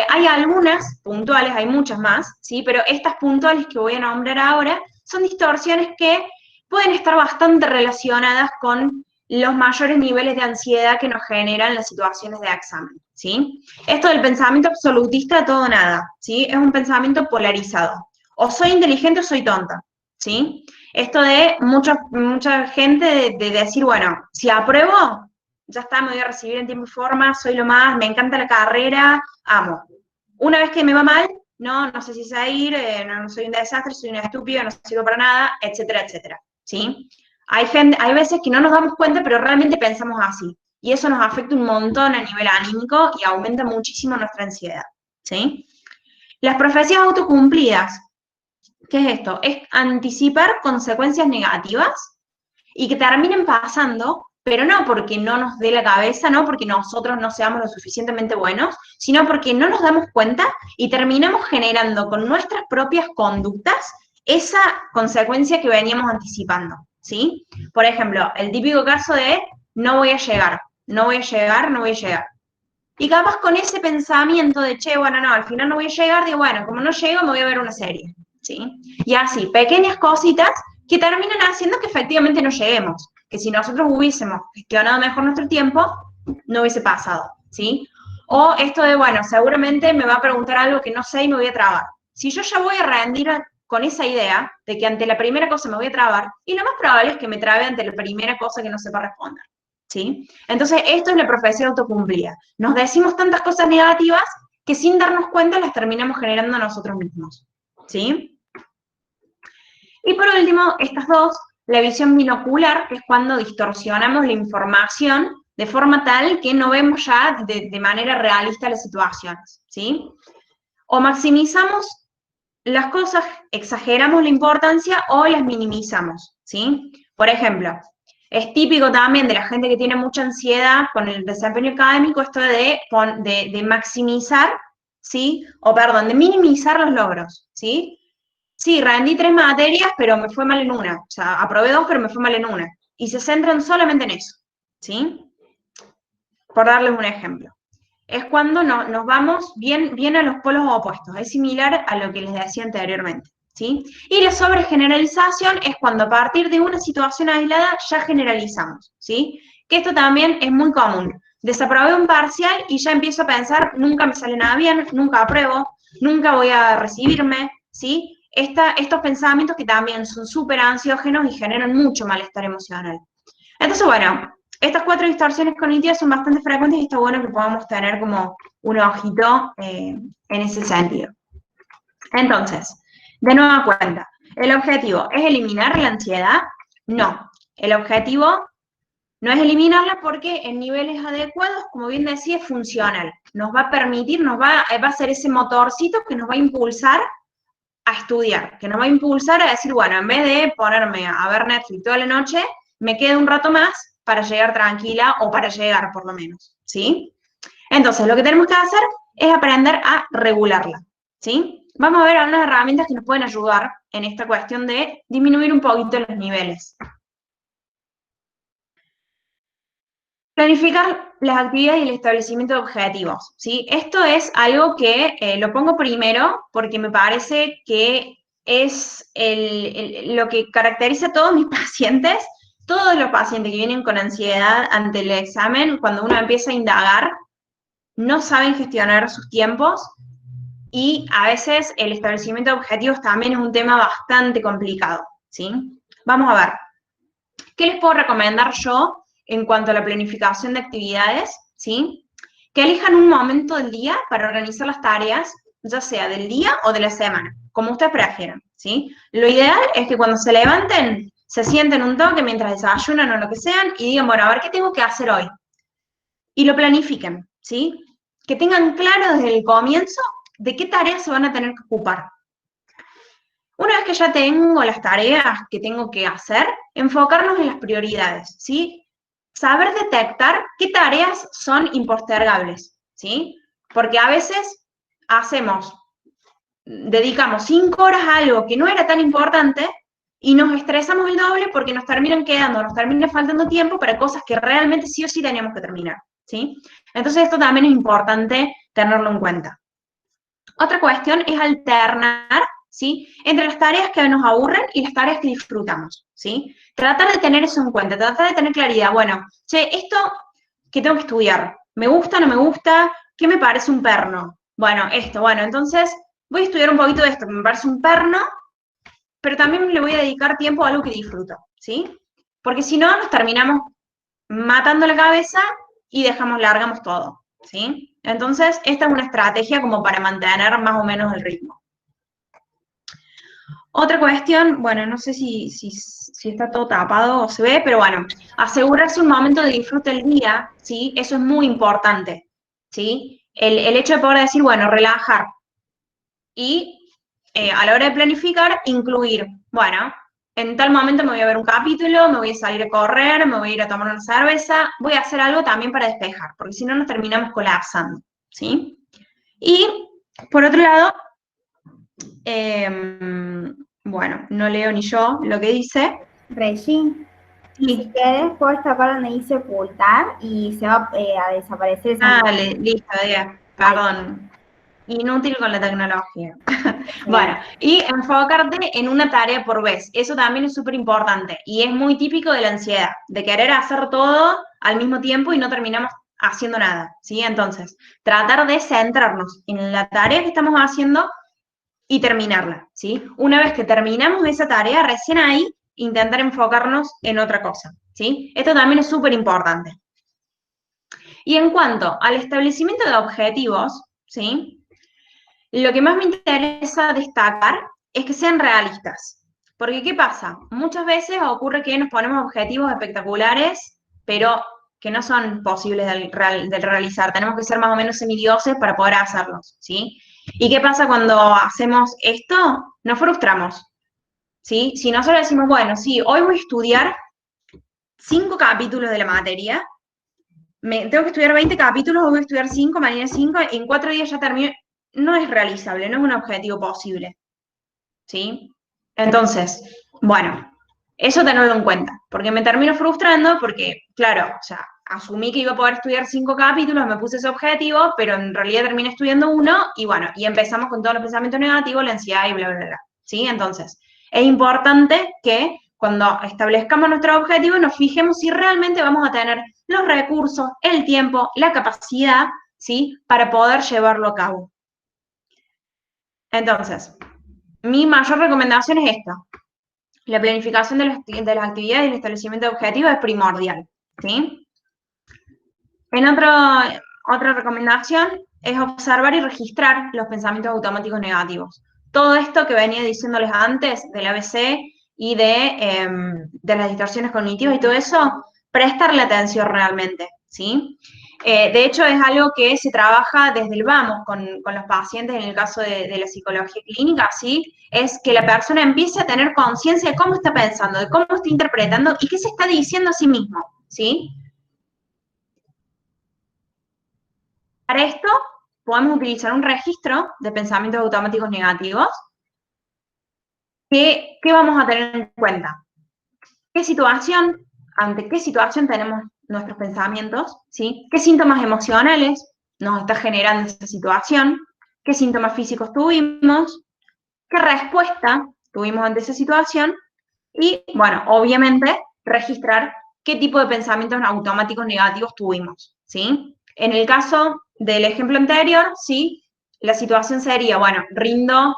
Hay algunas puntuales, hay muchas más, ¿sí? Pero estas puntuales que voy a nombrar ahora son distorsiones que pueden estar bastante relacionadas con los mayores niveles de ansiedad que nos generan las situaciones de examen, ¿sí? Esto del pensamiento absolutista todo o nada, ¿sí? Es un pensamiento polarizado. O soy inteligente o soy tonta, ¿sí? Esto de mucha gente de decir, bueno, si apruebo, ya está, me voy a recibir en tiempo y forma, soy lo más, me encanta la carrera, amo. Una vez que me va mal, no sé si salir, no soy un desastre, soy una estúpida, no sirvo para nada, etcétera, etcétera, ¿sí? Hay veces que no nos damos cuenta, pero realmente pensamos así. Y eso nos afecta un montón a nivel anímico y aumenta muchísimo nuestra ansiedad, ¿sí? Las profecías autocumplidas. ¿Qué es esto? Es anticipar consecuencias negativas y que terminen pasando, pero no porque no nos dé la cabeza, no porque nosotros no seamos lo suficientemente buenos, sino porque no nos damos cuenta y terminamos generando con nuestras propias conductas esa consecuencia que veníamos anticipando, ¿sí? Por ejemplo, el típico caso de no voy a llegar, no voy a llegar, no voy a llegar. Y capaz con ese pensamiento de, che, bueno, no, al final no voy a llegar, digo, bueno, como no llego, me voy a ver una serie, ¿sí? Y así, pequeñas cositas que terminan haciendo que efectivamente no lleguemos, que si nosotros hubiésemos gestionado mejor nuestro tiempo, no hubiese pasado, ¿sí? O esto de, bueno, seguramente me va a preguntar algo que no sé y me voy a trabar. Si yo ya voy a rendir con esa idea de que ante la primera cosa me voy a trabar, y lo más probable es que me trabe ante la primera cosa que no sepa responder, ¿sí? Entonces, esto es la profecía autocumplida. Nos decimos tantas cosas negativas que sin darnos cuenta las terminamos generando nosotros mismos, ¿sí? Y por último, estas dos, la visión binocular, que es cuando distorsionamos la información de forma tal que no vemos ya de manera realista las situaciones, ¿sí? O maximizamos las cosas, exageramos la importancia o las minimizamos, ¿sí? Por ejemplo, es típico también de la gente que tiene mucha ansiedad con el desempeño académico esto de maximizar, ¿sí? O perdón, de minimizar los logros, ¿sí? Sí, rendí 3 materias, pero me fue mal en una. O sea, aprobé 2, pero me fue mal en una. Y se centran solamente en eso, ¿sí? Por darles un ejemplo. Es cuando nos vamos bien a los polos opuestos. Es similar a lo que les decía anteriormente, ¿sí? Y la sobregeneralización es cuando a partir de una situación aislada ya generalizamos, ¿sí? Que esto también es muy común. Desaprobé un parcial y ya empiezo a pensar, nunca me sale nada bien, nunca apruebo, nunca voy a recibirme, ¿sí? Estos pensamientos que también son súper ansiógenos y generan mucho malestar emocional. Entonces, bueno, estas 4 distorsiones cognitivas son bastante frecuentes y está bueno que podamos tener como un ojito en ese sentido. Entonces, de nueva cuenta, ¿el objetivo es eliminar la ansiedad? No, el objetivo no es eliminarla porque en niveles adecuados, como bien decía, es funcional. Nos va a permitir, va a ser ese motorcito que nos va a impulsar a estudiar, que nos va a impulsar a decir, bueno, en vez de ponerme a ver Netflix toda la noche, me quedo un rato más para llegar tranquila o para llegar por lo menos, ¿sí? Entonces, lo que tenemos que hacer es aprender a regularla, ¿sí? Vamos a ver algunas herramientas que nos pueden ayudar en esta cuestión de disminuir un poquito los niveles. Planificar las actividades y el establecimiento de objetivos, ¿sí? Esto es algo que lo pongo primero porque me parece que es lo que caracteriza a todos mis pacientes, todos los pacientes que vienen con ansiedad ante el examen, cuando uno empieza a indagar, no saben gestionar sus tiempos y a veces el establecimiento de objetivos también es un tema bastante complicado, ¿sí? Vamos a ver. ¿Qué les puedo recomendar yo en cuanto a la planificación de actividades? ¿Sí? Que elijan un momento del día para organizar las tareas, ya sea del día o de la semana, como ustedes prefieran, ¿sí? Lo ideal es que cuando se levanten, se sienten un toque mientras desayunan o lo que sean y digan, bueno, a ver, ¿qué tengo que hacer hoy? Y lo planifiquen, ¿sí? Que tengan claro desde el comienzo de qué tareas se van a tener que ocupar. Una vez que ya tengo las tareas que tengo que hacer, enfocarnos en las prioridades, ¿sí? Saber detectar qué tareas son impostergables, ¿sí? Porque a veces dedicamos 5 horas a algo que no era tan importante y nos estresamos el doble porque nos termina faltando tiempo para cosas que realmente sí o sí teníamos que terminar, ¿sí? Entonces esto también es importante tenerlo en cuenta. Otra cuestión es alternar, ¿sí? Entre las tareas que nos aburren y las tareas que disfrutamos, ¿sí? Tratar de tener eso en cuenta, tratar de tener claridad. Bueno, che, esto que tengo que estudiar, ¿me gusta, no me gusta? ¿Qué me parece un perno? Bueno, entonces voy a estudiar un poquito de esto, que me parece un perno, pero también le voy a dedicar tiempo a algo que disfruto, ¿sí? Porque si no, nos terminamos matando la cabeza y largamos todo, ¿sí? Entonces, esta es una estrategia como para mantener más o menos el ritmo. Otra cuestión, bueno, no sé si está todo tapado o se ve, pero bueno, asegurarse un momento de disfrute del día, ¿sí? Eso es muy importante, ¿sí? El hecho de poder decir, bueno, relajar y a la hora de planificar, incluir, bueno, en tal momento me voy a ver un capítulo, me voy a salir a correr, me voy a ir a tomar una cerveza, voy a hacer algo también para despejar, porque si no nos terminamos colapsando, ¿sí? Y, por otro lado, bueno, no leo ni yo lo que dice. Regi, si Sí. quieres, puedes tocar donde dice ocultar y se va a desaparecer esa Dale, listo, ya, Ahí, perdón. Inútil con la tecnología. Bueno, excelente. y enfocarte en una tarea por vez. Eso también es súper importante y es muy típico de la ansiedad, de querer hacer todo al mismo tiempo y no terminamos haciendo nada, ¿sí? Entonces, tratar de centrarnos en la tarea que estamos haciendo y terminarla, ¿sí? Una vez que terminamos esa tarea, recién ahí intentar enfocarnos en otra cosa, ¿sí? Esto también es súper importante. Y en cuanto al establecimiento de objetivos, ¿sí? Lo que más me interesa destacar es que sean realistas. Porque, ¿qué pasa? Muchas veces ocurre que nos ponemos objetivos espectaculares, pero que no son posibles de realizar. Tenemos que ser más o menos semidioses para poder hacerlos, ¿sí? ¿Y qué pasa cuando hacemos esto? Nos frustramos, ¿sí? Si nosotros decimos, bueno, sí, hoy voy a estudiar 5 capítulos de la materia, tengo que estudiar 20 capítulos, voy a estudiar 5, mañana 5, en 4 días ya termino. No es realizable, no es un objetivo posible, ¿sí? Entonces, bueno, eso tenerlo en cuenta, porque me termino frustrando porque, claro, o sea, asumí que iba a poder estudiar 5 capítulos, me puse ese objetivo, pero en realidad terminé estudiando uno y bueno, y empezamos con todos los pensamientos negativos, la ansiedad y bla, bla, bla, ¿sí? Entonces, es importante que cuando establezcamos nuestro objetivo nos fijemos si realmente vamos a tener los recursos, el tiempo, la capacidad, ¿sí? Para poder llevarlo a cabo. Entonces, mi mayor recomendación es esta. La planificación de las actividades y el establecimiento de objetivos es primordial, ¿sí? Otra recomendación es observar y registrar los pensamientos automáticos negativos. Todo esto que venía diciéndoles antes del ABC y de las distorsiones cognitivas y todo eso, prestarle atención realmente, ¿sí? De hecho, es algo que se trabaja desde el vamos con los pacientes en el caso de la psicología clínica, ¿sí? Es que la persona empiece a tener conciencia de cómo está pensando, de cómo está interpretando y qué se está diciendo a sí mismo, ¿sí? Para esto, podemos utilizar un registro de pensamientos automáticos negativos. ¿Qué vamos a tener en cuenta? ¿Ante qué situación tenemos nuestros pensamientos? ¿Sí? ¿Qué síntomas emocionales nos está generando esa situación? ¿Qué síntomas físicos tuvimos? ¿Qué respuesta tuvimos ante esa situación? Y, bueno, obviamente, registrar qué tipo de pensamientos automáticos negativos tuvimos, ¿sí? En el caso del ejemplo anterior, ¿sí? La situación sería, bueno, rindo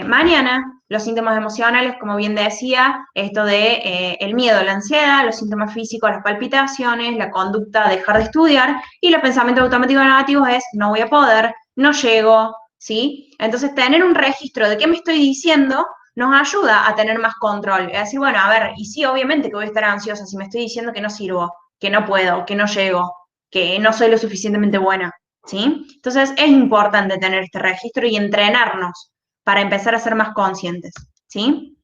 mañana, los síntomas emocionales, como bien decía, esto de el miedo, la ansiedad, los síntomas físicos, las palpitaciones, la conducta, dejar de estudiar, y los pensamientos automáticos negativos es, no voy a poder, no llego, ¿sí? Entonces, tener un registro de qué me estoy diciendo nos ayuda a tener más control. Es decir, bueno, a ver, y sí, obviamente que voy a estar ansiosa si me estoy diciendo que no sirvo, que no puedo, que no llego, que no soy lo suficientemente buena, ¿sí? Entonces, es importante tener este registro y entrenarnos para empezar a ser más conscientes, ¿sí?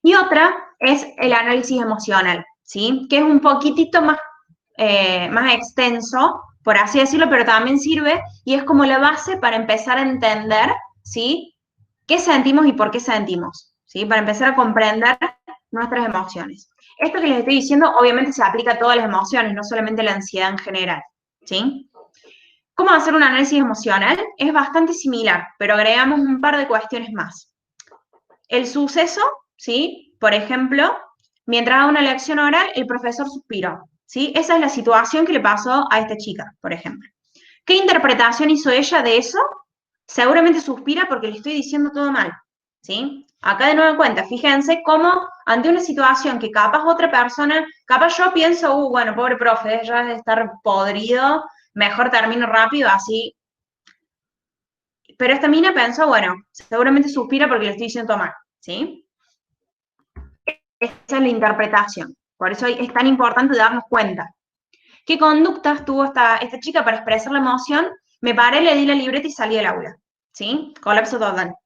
Y otra es el análisis emocional, ¿sí? Que es un poquitito más extenso, por así decirlo, pero también sirve y es como la base para empezar a entender, ¿sí? ¿Qué sentimos y por qué sentimos? ¿Sí? Para empezar a comprender nuestras emociones. Esto que les estoy diciendo obviamente se aplica a todas las emociones, no solamente a la ansiedad en general, ¿sí? ¿Cómo hacer un análisis emocional? Es bastante similar, pero agregamos un par de cuestiones más. El suceso, ¿sí? Por ejemplo, mientras hago una lección oral, el profesor suspiró, ¿sí? Esa es la situación que le pasó a esta chica, por ejemplo. ¿Qué interpretación hizo ella de eso? Seguramente suspira porque le estoy diciendo todo mal, ¿sí? Acá de nuevo en cuenta, fíjense cómo ante una situación que capaz otra persona, capaz yo pienso, bueno, pobre profe, ya debe estar podrido, mejor termino rápido, así. Pero esta mina pensó, bueno, seguramente suspira porque le estoy diciendo todo mal, ¿sí? Esa es la interpretación. Por eso es tan importante darnos cuenta. ¿Qué conductas tuvo esta chica para expresar la emoción? Me paré, le di la libreta y salí del aula, ¿sí? Colapso total.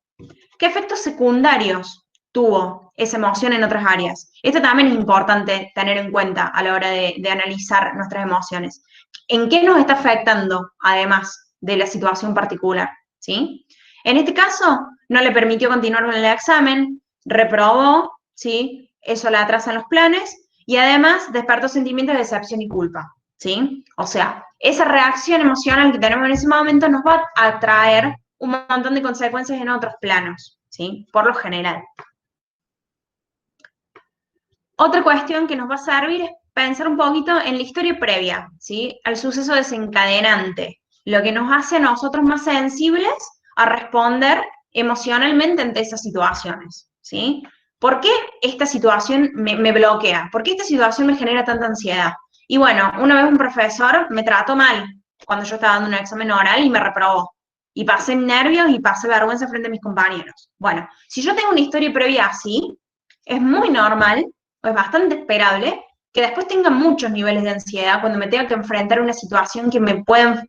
¿Qué efectos secundarios tuvo esa emoción en otras áreas? Esto también es importante tener en cuenta a la hora de analizar nuestras emociones. ¿En qué nos está afectando, además de la situación particular? ¿Sí? En este caso, no le permitió continuar con el examen, reprobó, ¿sí? Eso la atrasa en los planes y además despertó sentimientos de decepción y culpa, ¿sí? O sea, esa reacción emocional que tenemos en ese momento nos va a traer un montón de consecuencias en otros planos, ¿sí? Por lo general. Otra cuestión que nos va a servir es pensar un poquito en la historia previa, ¿sí? Al suceso desencadenante, lo que nos hace a nosotros más sensibles a responder emocionalmente ante esas situaciones, ¿sí? ¿Por qué esta situación me bloquea? ¿Por qué esta situación me genera tanta ansiedad? Y bueno, una vez un profesor me trató mal cuando yo estaba dando un examen oral y me reprobó. Y pasé nervios y pasé vergüenza frente a mis compañeros. Bueno, si yo tengo una historia previa así, es muy normal, o es bastante esperable, que después tenga muchos niveles de ansiedad cuando me tenga que enfrentar a una situación que me pueda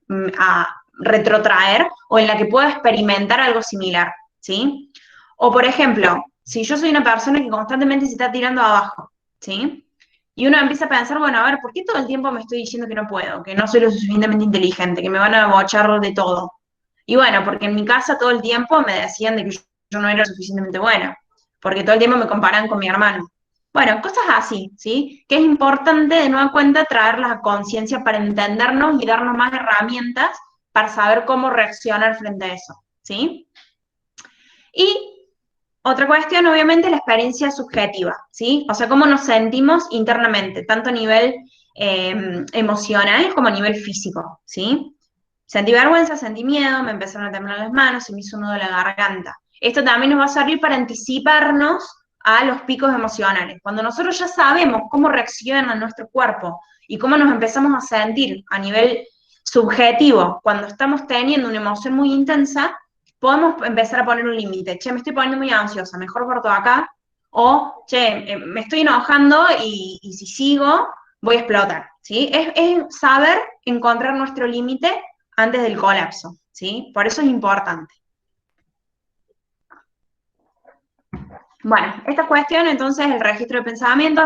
retrotraer o en la que pueda experimentar algo similar, ¿sí? O por ejemplo, si yo soy una persona que constantemente se está tirando abajo, ¿sí? Y uno empieza a pensar, bueno, a ver, ¿por qué todo el tiempo me estoy diciendo que no puedo, que no soy lo suficientemente inteligente, que me van a bochar de todo? Y bueno, porque en mi casa todo el tiempo me decían de que yo no era lo suficientemente buena, porque todo el tiempo me comparan con mi hermano. Bueno, cosas así, ¿sí? Que es importante de nueva cuenta traerlas a conciencia para entendernos y darnos más herramientas para saber cómo reaccionar frente a eso, ¿sí? Y Otra cuestión, obviamente, la experiencia subjetiva, ¿sí? O sea, cómo nos sentimos internamente, tanto a nivel emocional como a nivel físico, ¿sí? Sentí vergüenza, sentí miedo, me empezaron a temblar las manos, se me hizo un nudo en la garganta. Esto también nos va a servir para anticiparnos a los picos emocionales. Cuando nosotros ya sabemos cómo reacciona nuestro cuerpo y cómo nos empezamos a sentir a nivel subjetivo cuando estamos teniendo una emoción muy intensa, podemos empezar a poner un límite. Che, me estoy poniendo muy ansiosa, mejor corto acá. O, che, me estoy enojando y si sigo, voy a explotar. ¿Sí? Es saber encontrar nuestro límite antes del colapso, ¿sí? Por eso es importante. Bueno, esta cuestión, entonces, el registro de pensamiento,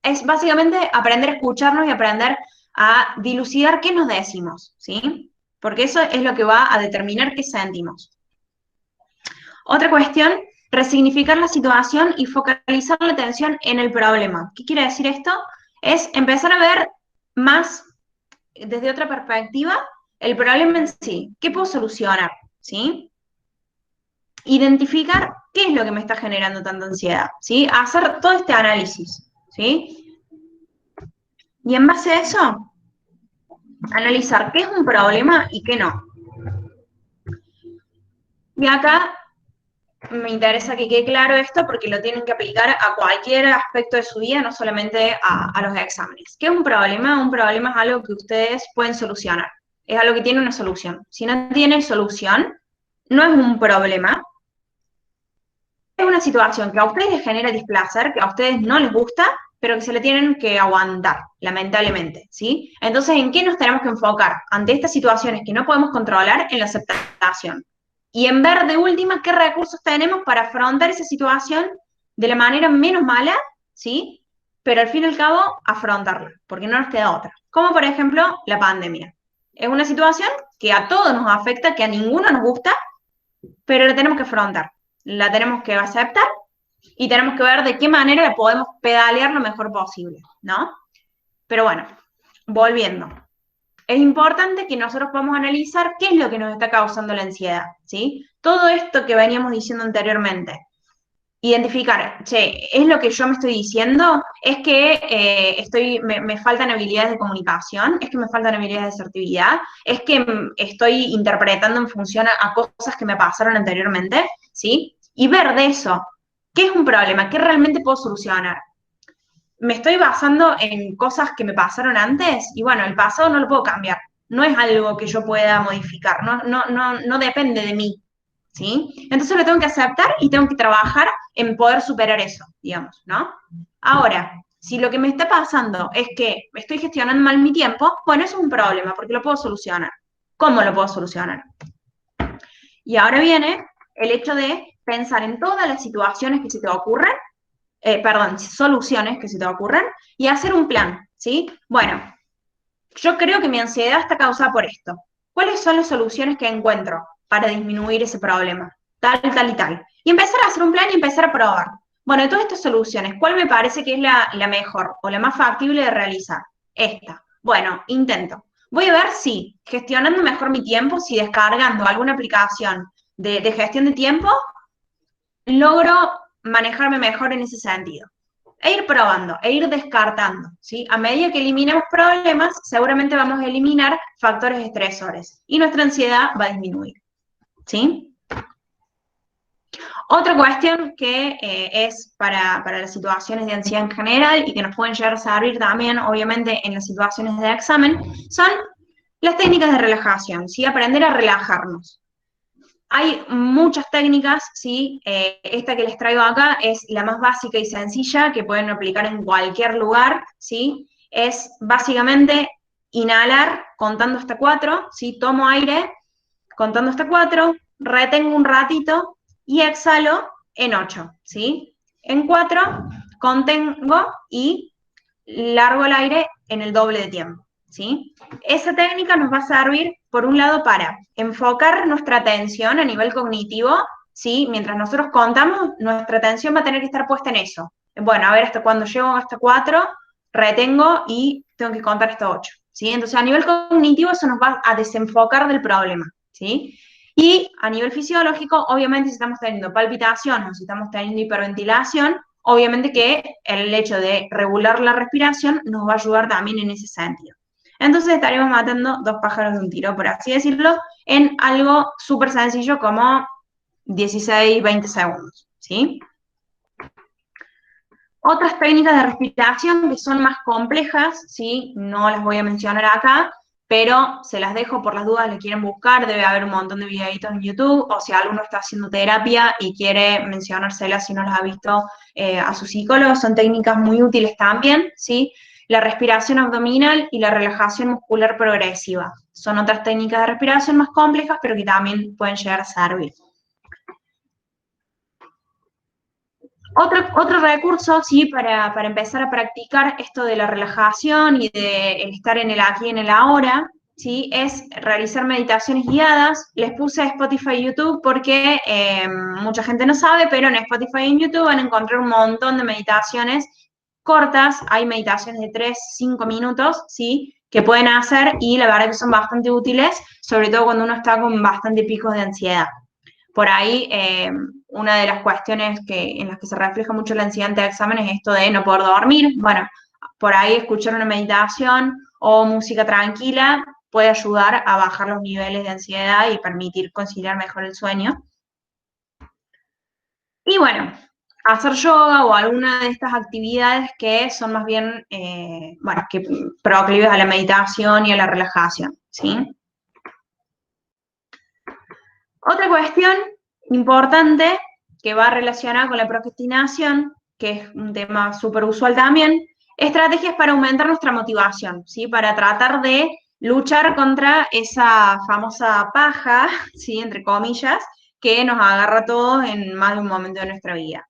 es básicamente aprender a escucharnos y aprender a dilucidar qué nos decimos, ¿sí? Porque eso es lo que va a determinar qué sentimos. Otra cuestión, resignificar la situación y focalizar la atención en el problema. ¿Qué quiere decir esto? Es empezar a ver más desde otra perspectiva el problema en sí. ¿Qué puedo solucionar? ¿Sí? Identificar qué es lo que me está generando tanta ansiedad, ¿sí? Hacer todo este análisis, ¿sí? Y en base a eso, analizar qué es un problema y qué no. Y acá me interesa que quede claro esto porque lo tienen que aplicar a cualquier aspecto de su vida, no solamente a los exámenes. ¿Qué es un problema? Un problema es algo que ustedes pueden solucionar, es algo que tiene una solución. Si no tiene solución, no es un problema, es una situación que a ustedes les genera displacer, que a ustedes no les gusta, pero que se le tienen que aguantar, lamentablemente, ¿sí? Entonces, ¿en qué nos tenemos que enfocar ante estas situaciones que no podemos controlar? En la aceptación. Y en ver de última qué recursos tenemos para afrontar esa situación de la manera menos mala, ¿sí? Pero al fin y al cabo, afrontarla, porque no nos queda otra. Como por ejemplo, la pandemia. Es una situación que a todos nos afecta, que a ninguno nos gusta, pero la tenemos que afrontar, la tenemos que aceptar y tenemos que ver de qué manera la podemos pedalear lo mejor posible, ¿no? Pero bueno, volviendo. Es importante que nosotros podamos analizar qué es lo que nos está causando la ansiedad, ¿sí? Todo esto que veníamos diciendo anteriormente. Identificar, che, ¿es lo que yo me estoy diciendo? ¿Es que me faltan habilidades de comunicación? ¿Es que me faltan habilidades de asertividad? ¿Es que estoy interpretando en función a cosas que me pasaron anteriormente? ¿Sí? Y ver de eso, ¿qué es un problema? ¿Qué realmente puedo solucionar? ¿Me estoy basando en cosas que me pasaron antes? Y bueno, el pasado no lo puedo cambiar. No es algo que yo pueda modificar, no depende de mí, ¿sí? Entonces lo tengo que aceptar y tengo que trabajar en poder superar eso, digamos, ¿no? Ahora, si lo que me está pasando es que estoy gestionando mal mi tiempo, bueno, eso es un problema, porque lo puedo solucionar. ¿Cómo lo puedo solucionar? Y ahora viene el hecho de pensar en todas las situaciones que se te ocurren, soluciones que se te ocurren, y hacer un plan, ¿sí? Bueno, yo creo que mi ansiedad está causada por esto. ¿Cuáles son las soluciones que encuentro para disminuir ese problema? Tal, tal y tal. Y empezar a hacer un plan y empezar a probar. Bueno, de todas estas soluciones, ¿cuál me parece que es la mejor o la más factible de realizar? Esta. Bueno, intento. Voy a ver si gestionando mejor mi tiempo, si descargando alguna aplicación de gestión de tiempo, logro manejarme mejor en ese sentido. E ir probando, e ir descartando, ¿sí? A medida que eliminemos problemas, seguramente vamos a eliminar factores estresores y nuestra ansiedad va a disminuir, ¿sí? Otra cuestión que es para las situaciones de ansiedad en general y que nos pueden llegar a servir también, obviamente, en las situaciones de examen, son las técnicas de relajación, ¿sí? Aprender a relajarnos. Hay muchas técnicas, ¿sí? Esta que les traigo acá es la más básica y sencilla que pueden aplicar en cualquier lugar, ¿sí? Es básicamente inhalar contando hasta 4, ¿sí? Tomo aire contando hasta 4, retengo un ratito y exhalo en 8, ¿sí? En 4 contengo y largo el aire en el doble de tiempo, ¿sí? Esa técnica nos va a servir, por un lado, para enfocar nuestra atención a nivel cognitivo, ¿sí? Mientras nosotros contamos, nuestra atención va a tener que estar puesta en eso. Bueno, a ver, hasta cuando llego hasta 4, retengo y tengo que contar hasta 8, ¿sí? Entonces, a nivel cognitivo, eso nos va a desenfocar del problema, ¿sí? Y a nivel fisiológico, obviamente, si estamos teniendo palpitación o si estamos teniendo hiperventilación, obviamente que el hecho de regular la respiración nos va a ayudar también en ese sentido. Entonces estaríamos matando dos pájaros de un tiro, por así decirlo, en algo súper sencillo como 16, 20 segundos, ¿sí? Otras técnicas de respiración que son más complejas, ¿sí? No las voy a mencionar acá, pero se las dejo por las dudas, le quieren buscar, debe haber un montón de videitos en YouTube, o si alguno está haciendo terapia y quiere mencionárselas si no las ha visto a su psicólogo, son técnicas muy útiles también, ¿sí? La respiración abdominal y la relajación muscular progresiva. Son otras técnicas de respiración más complejas, pero que también pueden llegar a servir. Otro recurso, sí, para empezar a practicar esto de la relajación y de el estar en el aquí y en el ahora, sí, es realizar meditaciones guiadas. Les puse Spotify y YouTube porque mucha gente no sabe, pero en Spotify y en YouTube van a encontrar un montón de meditaciones cortas. Hay meditaciones de 3, 5 minutos, sí, que pueden hacer y la verdad que son bastante útiles, sobre todo cuando uno está con bastante picos de ansiedad. Por ahí, una de las cuestiones en las que se refleja mucho la ansiedad ante exámenes es esto de no poder dormir. Bueno, por ahí escuchar una meditación o música tranquila puede ayudar a bajar los niveles de ansiedad y permitir conciliar mejor el sueño. Y bueno, hacer yoga o alguna de estas actividades que son más bien, bueno, que proclives a la meditación y a la relajación, ¿sí? Otra cuestión importante que va relacionada con la procrastinación, que es un tema súper usual también, estrategias para aumentar nuestra motivación, ¿sí? Para tratar de luchar contra esa famosa paja, ¿sí? Entre comillas, que nos agarra a todos en más de un momento de nuestra vida.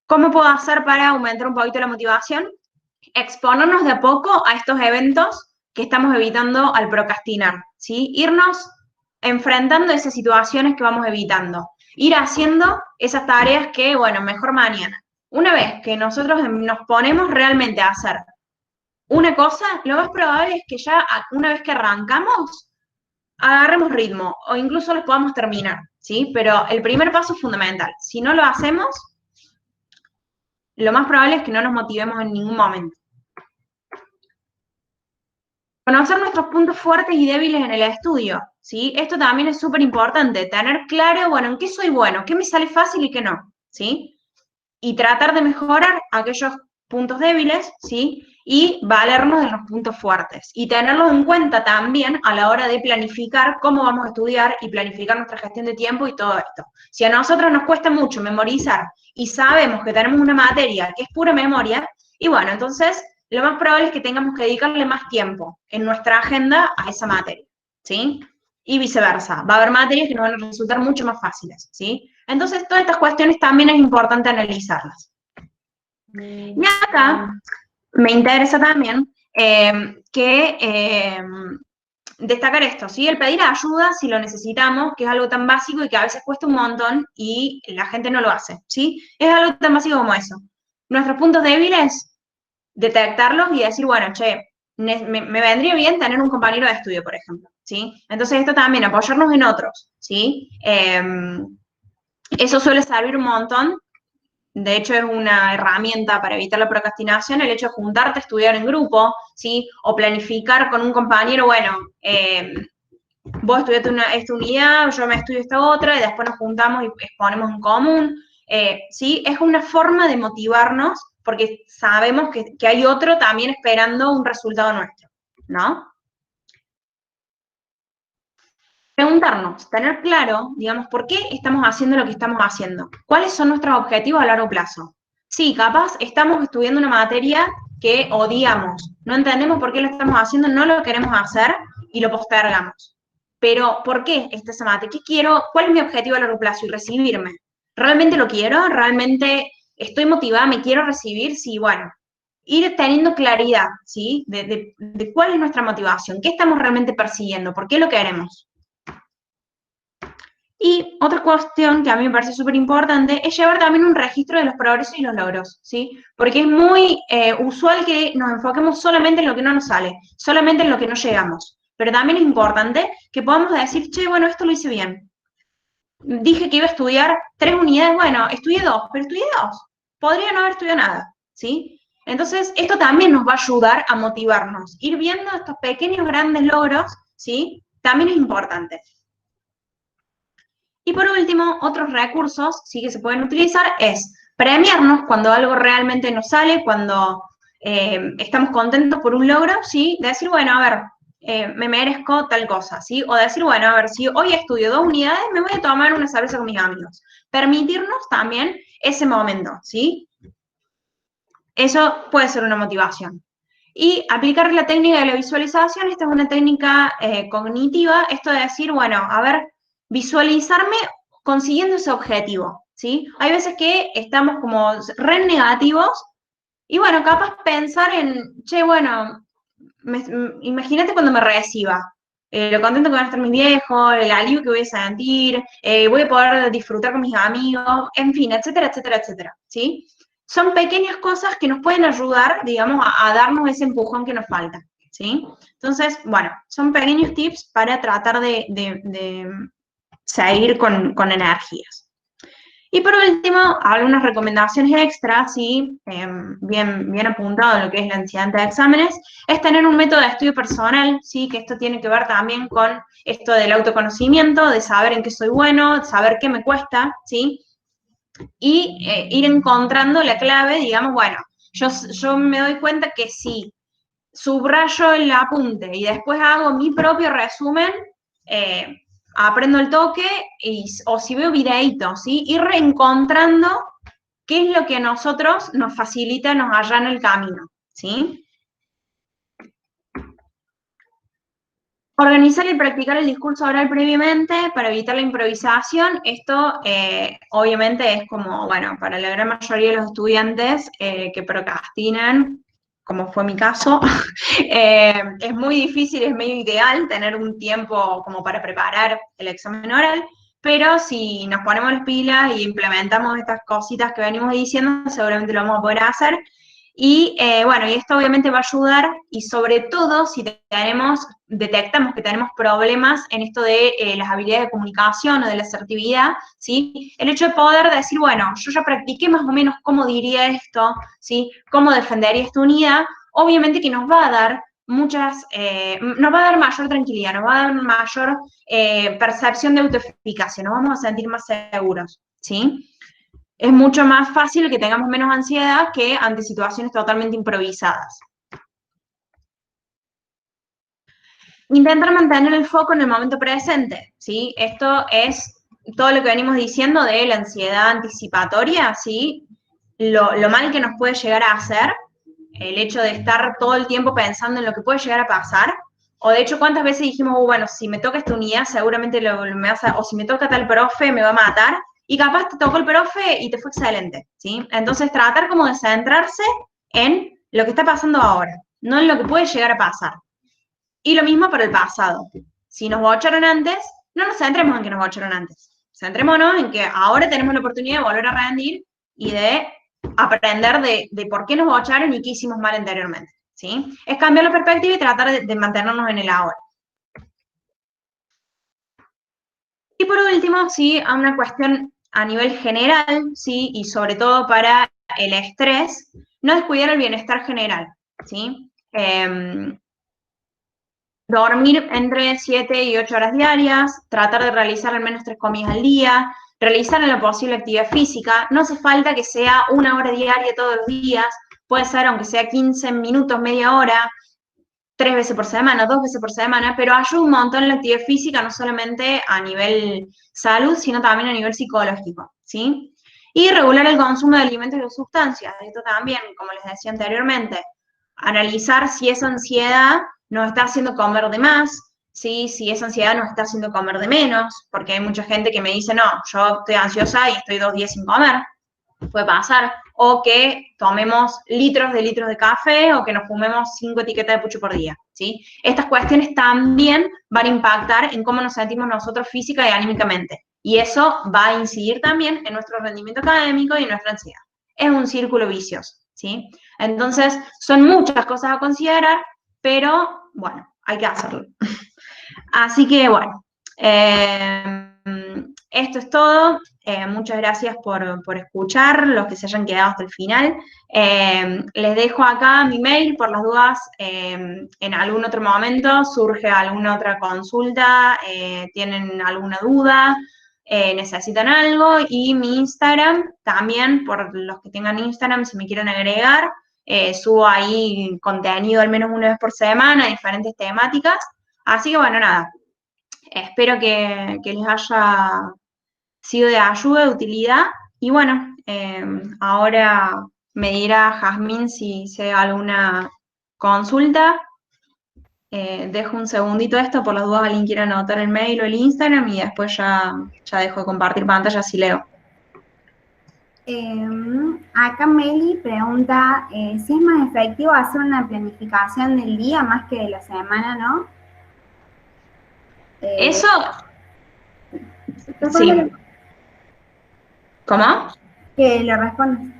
¿Cómo puedo hacer para aumentar un poquito la motivación? Exponernos de a poco a estos eventos que estamos evitando al procrastinar, ¿sí? Irnos enfrentando esas situaciones que vamos evitando. Ir haciendo esas tareas que, bueno, mejor mañana. Una vez que nosotros nos ponemos realmente a hacer una cosa, lo más probable es que ya una vez que arrancamos, agarremos ritmo o incluso los podamos terminar, ¿sí? Pero el primer paso es fundamental. Si no lo hacemos, lo más probable es que no nos motivemos en ningún momento. Conocer nuestros puntos fuertes y débiles en el estudio, ¿sí? Esto también es súper importante, tener claro, bueno, en qué soy bueno, qué me sale fácil y qué no, ¿sí? Y tratar de mejorar aquellos puntos débiles, ¿sí? Y valernos de los puntos fuertes. Y tenerlos en cuenta también a la hora de planificar cómo vamos a estudiar y planificar nuestra gestión de tiempo y todo esto. Si a nosotros nos cuesta mucho memorizar y sabemos que tenemos una materia que es pura memoria, y bueno, entonces lo más probable es que tengamos que dedicarle más tiempo en nuestra agenda a esa materia, ¿sí? Y viceversa. Va a haber materias que nos van a resultar mucho más fáciles, ¿sí? Entonces, todas estas cuestiones también es importante analizarlas. Y acá me interesa también destacar esto, ¿sí? El pedir ayuda si lo necesitamos, que es algo tan básico y que a veces cuesta un montón y la gente no lo hace, ¿sí? Es algo tan básico como eso. Nuestros puntos débiles, detectarlos y decir, bueno, che, me vendría bien tener un compañero de estudio, por ejemplo, ¿sí? Entonces esto también, apoyarnos en otros, ¿sí? Eso suele servir un montón. De hecho, es una herramienta para evitar la procrastinación, el hecho de juntarte a estudiar en grupo, ¿sí? O planificar con un compañero, bueno, vos estudiaste esta unidad, yo me estudio esta otra, y después nos juntamos y exponemos en común, ¿sí? Es una forma de motivarnos porque sabemos que hay otro también esperando un resultado nuestro, ¿no? Preguntarnos, tener claro, digamos, por qué estamos haciendo lo que estamos haciendo. ¿Cuáles son nuestros objetivos a largo plazo? Sí, capaz estamos estudiando una materia que odiamos, no entendemos por qué lo estamos haciendo, no lo queremos hacer y lo postergamos. Pero, ¿por qué esa materia? ¿Qué quiero? ¿Cuál es mi objetivo a largo plazo? Y recibirme. ¿Realmente lo quiero? ¿Realmente estoy motivada? ¿Me quiero recibir? Sí, bueno. Ir teniendo claridad, ¿sí? De cuál es nuestra motivación, qué estamos realmente persiguiendo, por qué lo queremos. Y otra cuestión que a mí me parece súper importante es llevar también un registro de los progresos y los logros, ¿sí? Porque es muy usual que nos enfoquemos solamente en lo que no nos sale, solamente en lo que no llegamos. pero también es importante que podamos decir, che, bueno, esto lo hice bien. Dije que iba a estudiar 3 unidades, bueno, estudié 2, pero estudié 2. Podría no haber estudiado nada, ¿sí? Entonces, esto también nos va a ayudar a motivarnos. Ir viendo estos pequeños, grandes logros, ¿sí? También es importante. Y por último, otros recursos, sí, que se pueden utilizar es premiarnos cuando algo realmente nos sale, cuando estamos contentos por un logro, ¿sí? De decir, bueno, a ver, me merezco tal cosa, ¿sí? O decir, bueno, a ver, si hoy estudio 2 unidades, me voy a tomar una cerveza con mis amigos. Permitirnos también ese momento, ¿sí? Eso puede ser una motivación. Y aplicar la técnica de la visualización, esta es una técnica cognitiva, esto de decir, bueno, a ver, visualizarme consiguiendo ese objetivo, ¿sí? Hay veces que estamos como re negativos y bueno, capaz pensar en, che, bueno, imagínate cuando me reciba, lo contento que van a estar mis viejos, el alivio que voy a sentir, voy a poder disfrutar con mis amigos, en fin, etcétera, etcétera, etcétera, ¿sí? Son pequeñas cosas que nos pueden ayudar, digamos, a darnos ese empujón que nos falta, ¿sí? Entonces, bueno, son pequeños tips para tratar de seguir con energías. Y por último, algunas recomendaciones extras, ¿sí? Bien apuntado en lo que es la ansiedad de exámenes, es tener un método de estudio personal, ¿sí? Que esto tiene que ver también con esto del autoconocimiento, de saber en qué soy bueno, de saber qué me cuesta, ¿sí? Y ir encontrando la clave, digamos, bueno, yo me doy cuenta que si subrayo el apunte y después hago mi propio resumen, eh, aprendo el toque, o si veo videitos, ¿sí? Ir reencontrando qué es lo que a nosotros nos facilita, nos allana el camino, ¿sí? Organizar y practicar el discurso oral previamente para evitar la improvisación. Esto obviamente es como, bueno, para la gran mayoría de los estudiantes que procrastinan, como fue mi caso, es muy difícil, es medio ideal tener un tiempo como para preparar el examen oral, pero si nos ponemos las pilas y implementamos estas cositas que venimos diciendo, seguramente lo vamos a poder hacer. Y bueno, y esto obviamente va a ayudar, y sobre todo si detectamos que tenemos problemas en esto de las habilidades de comunicación o de la asertividad, ¿sí? El hecho de poder decir, bueno, yo ya practiqué más o menos cómo diría esto, ¿sí? Cómo defendería esta unidad, obviamente que nos va a dar nos va a dar mayor tranquilidad, nos va a dar mayor percepción de autoeficacia, nos vamos a sentir más seguros, ¿sí? Es mucho más fácil que tengamos menos ansiedad que ante situaciones totalmente improvisadas. Intentar mantener el foco en el momento presente, ¿sí? Esto es todo lo que venimos diciendo de la ansiedad anticipatoria, ¿sí? Lo mal que nos puede llegar a hacer, el hecho de estar todo el tiempo pensando en lo que puede llegar a pasar, o de hecho, ¿cuántas veces dijimos, bueno, si me toca esta unidad, seguramente me vas o si me toca tal profe, me va a matar, y capaz te tocó el profe y te fue excelente, ¿sí? Entonces, tratar como de centrarse en lo que está pasando ahora, no en lo que puede llegar a pasar. Y lo mismo para el pasado. Si nos bocharon antes, no nos centremos en que nos bocharon antes. Centrémonos en que ahora tenemos la oportunidad de volver a rendir y de aprender de por qué nos bocharon y qué hicimos mal anteriormente, ¿sí? Es cambiar la perspectiva y tratar de mantenernos en el ahora. Y por último, sí, a una cuestión a nivel general, sí, y sobre todo para el estrés, no descuidar el bienestar general, ¿sí? Dormir entre 7 y 8 horas diarias, tratar de realizar al menos 3 comidas al día, realizar en lo posible actividad física. No hace falta que sea 1 hora diaria todos los días, puede ser aunque sea 15 minutos, media hora, 3 veces por semana, 2 veces por semana, pero ayuda un montón la actividad física, no solamente a nivel salud, sino también a nivel psicológico, ¿sí? Y regular el consumo de alimentos y de sustancias. Esto también, como les decía anteriormente, analizar si esa ansiedad nos está haciendo comer de más, ¿sí? Si esa ansiedad nos está haciendo comer de menos, porque hay mucha gente que me dice, no, yo estoy ansiosa y estoy 2 días sin comer, puede pasar, o que tomemos litros de café, o que nos fumemos 5 etiquetas de pucho por día, ¿sí? Estas cuestiones también van a impactar en cómo nos sentimos nosotros física y anímicamente, y eso va a incidir también en nuestro rendimiento académico y en nuestra ansiedad. Es un círculo vicioso, ¿sí? Entonces, son muchas cosas a considerar, pero, bueno, hay que hacerlo. Así que bueno, esto es todo. Muchas gracias por escuchar, los que se hayan quedado hasta el final. Les dejo acá mi mail por las dudas. En algún otro momento surge alguna otra consulta, tienen alguna duda, necesitan algo. Y mi Instagram también, por los que tengan Instagram, si me quieren agregar, subo ahí contenido al menos una vez por semana, diferentes temáticas. Así que bueno, nada, espero que les haya sido de ayuda, de utilidad. Y bueno, ahora me dirá Jazmín si hay alguna consulta. Dejo un segundito esto, por las dudas alguien quiera anotar el mail o el Instagram y después ya dejo de compartir pantalla, así leo. Acá Meli pregunta si es más efectivo hacer una planificación del día más que de la semana, ¿no? Eso, Respóndelo. sí. ¿Cómo? Que le respondas.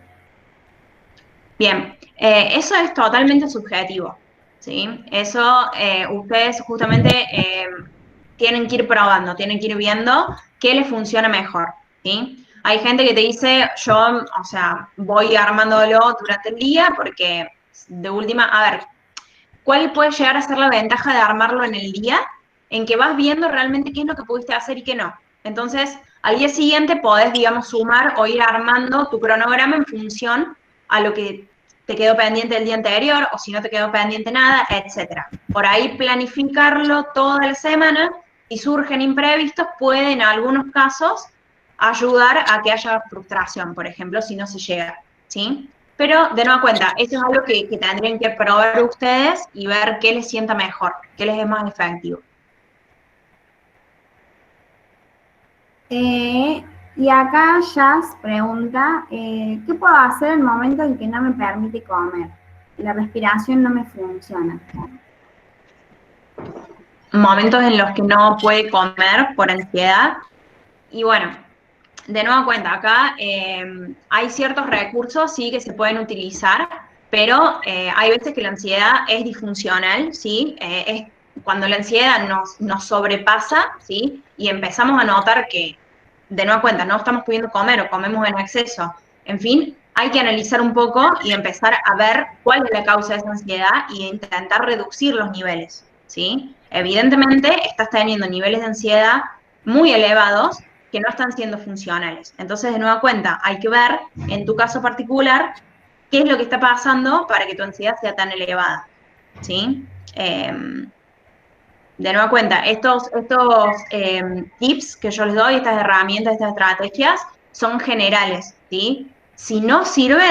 Bien, eso es totalmente subjetivo, ¿sí? Eso ustedes justamente tienen que ir probando, tienen que ir viendo qué les funciona mejor, ¿sí? Hay gente que te dice, yo, o sea, voy armándolo durante el día porque de última, a ver, ¿cuál puede llegar a ser la ventaja de armarlo en el día? En que vas viendo realmente qué es lo que pudiste hacer y qué no. Entonces, al día siguiente podés, digamos, sumar o ir armando tu cronograma en función a lo que te quedó pendiente el día anterior o si no te quedó pendiente nada, etcétera. Por ahí planificarlo toda la semana, si surgen imprevistos, puede en algunos casos ayudar a que haya frustración, por ejemplo, si no se llega, ¿sí? Pero, de nueva cuenta, esto es algo que tendrían que probar ustedes y ver qué les sienta mejor, qué les es más efectivo. Y acá Jazz pregunta, ¿qué puedo hacer en el momento en que no me permite comer? La respiración no me funciona. Momentos en los que no puede comer por ansiedad. Y bueno, de nueva cuenta, acá hay ciertos recursos, sí, que se pueden utilizar, pero hay veces que la ansiedad es disfuncional, ¿sí? Es cuando la ansiedad nos sobrepasa, ¿sí? Y empezamos a notar que, de nueva cuenta, no estamos pudiendo comer o comemos en exceso. En fin, hay que analizar un poco y empezar a ver cuál es la causa de esa ansiedad y intentar reducir los niveles, ¿sí? Evidentemente, estás teniendo niveles de ansiedad muy elevados que no están siendo funcionales. Entonces, de nueva cuenta, hay que ver, en tu caso particular, qué es lo que está pasando para que tu ansiedad sea tan elevada, ¿sí? De nueva cuenta, estos tips que yo les doy, estas herramientas, estas estrategias, son generales, ¿sí? Si no sirve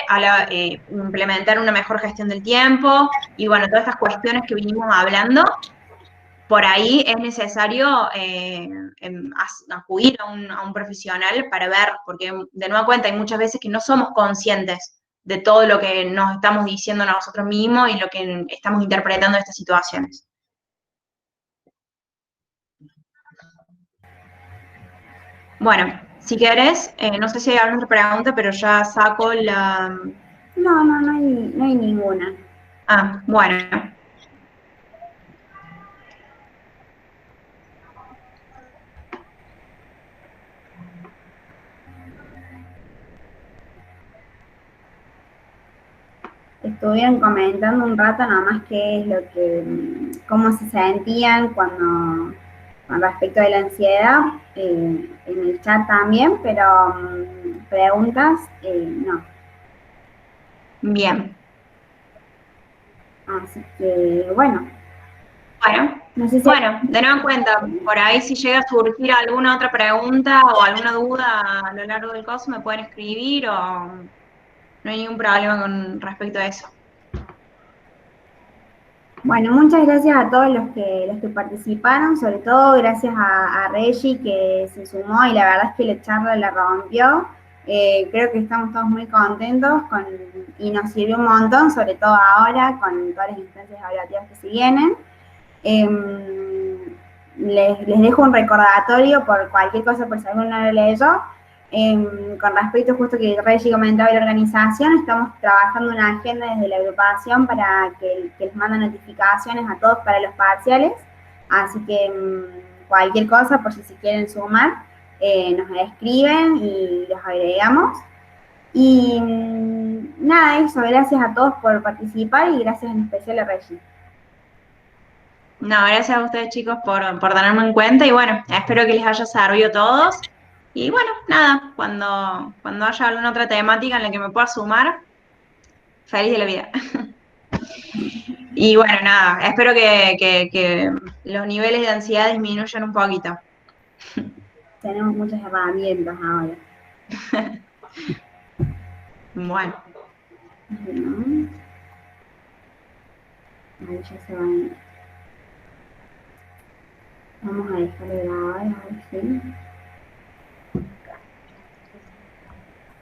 a implementar una mejor gestión del tiempo y bueno, todas estas cuestiones que vinimos hablando, por ahí es necesario acudir a un profesional para ver, porque de nueva cuenta hay muchas veces que no somos conscientes de todo lo que nos estamos diciendo nosotros mismos y lo que estamos interpretando de estas situaciones. Bueno, si querés, no sé si hay alguna otra pregunta, pero ya saco la... No, no hay ninguna. Ah, bueno. Estuvieron comentando un rato nada más qué es lo que, cómo se sentían con respecto a la ansiedad, en el chat también, pero preguntas, no. Bien. Así que, bueno, Bueno, no sé si hay... bueno, de nueva cuenta, por ahí si llega a surgir alguna otra pregunta o alguna duda a lo largo del curso, me pueden escribir o no hay ningún problema con respecto a eso. Bueno, muchas gracias a todos los que participaron, sobre todo gracias a Reggie que se sumó y la verdad es que la charla la rompió. Creo que estamos todos muy contentos y nos sirvió un montón, sobre todo ahora con todas las instancias evaluativas que se vienen. Les dejo un recordatorio por cualquier cosa, por si alguno no lo leyó. Con respecto justo que Reggie comentaba de la organización, estamos trabajando una agenda desde la agrupación para que les manden notificaciones a todos para los parciales. Así que cualquier cosa, por si se quieren sumar, nos escriben y los agregamos. Y nada, eso, gracias a todos por participar y gracias en especial a Reggie. No, gracias a ustedes chicos por tenerme en cuenta y bueno, espero que les haya servido a todos. Y bueno, nada, cuando haya alguna otra temática en la que me pueda sumar, feliz de la vida. Y bueno, nada, espero que los niveles de ansiedad disminuyan un poquito. Tenemos muchas herramientas ahora. Bueno, Bueno, ahí ya se van. Vamos a dejar de grabar, a ver si.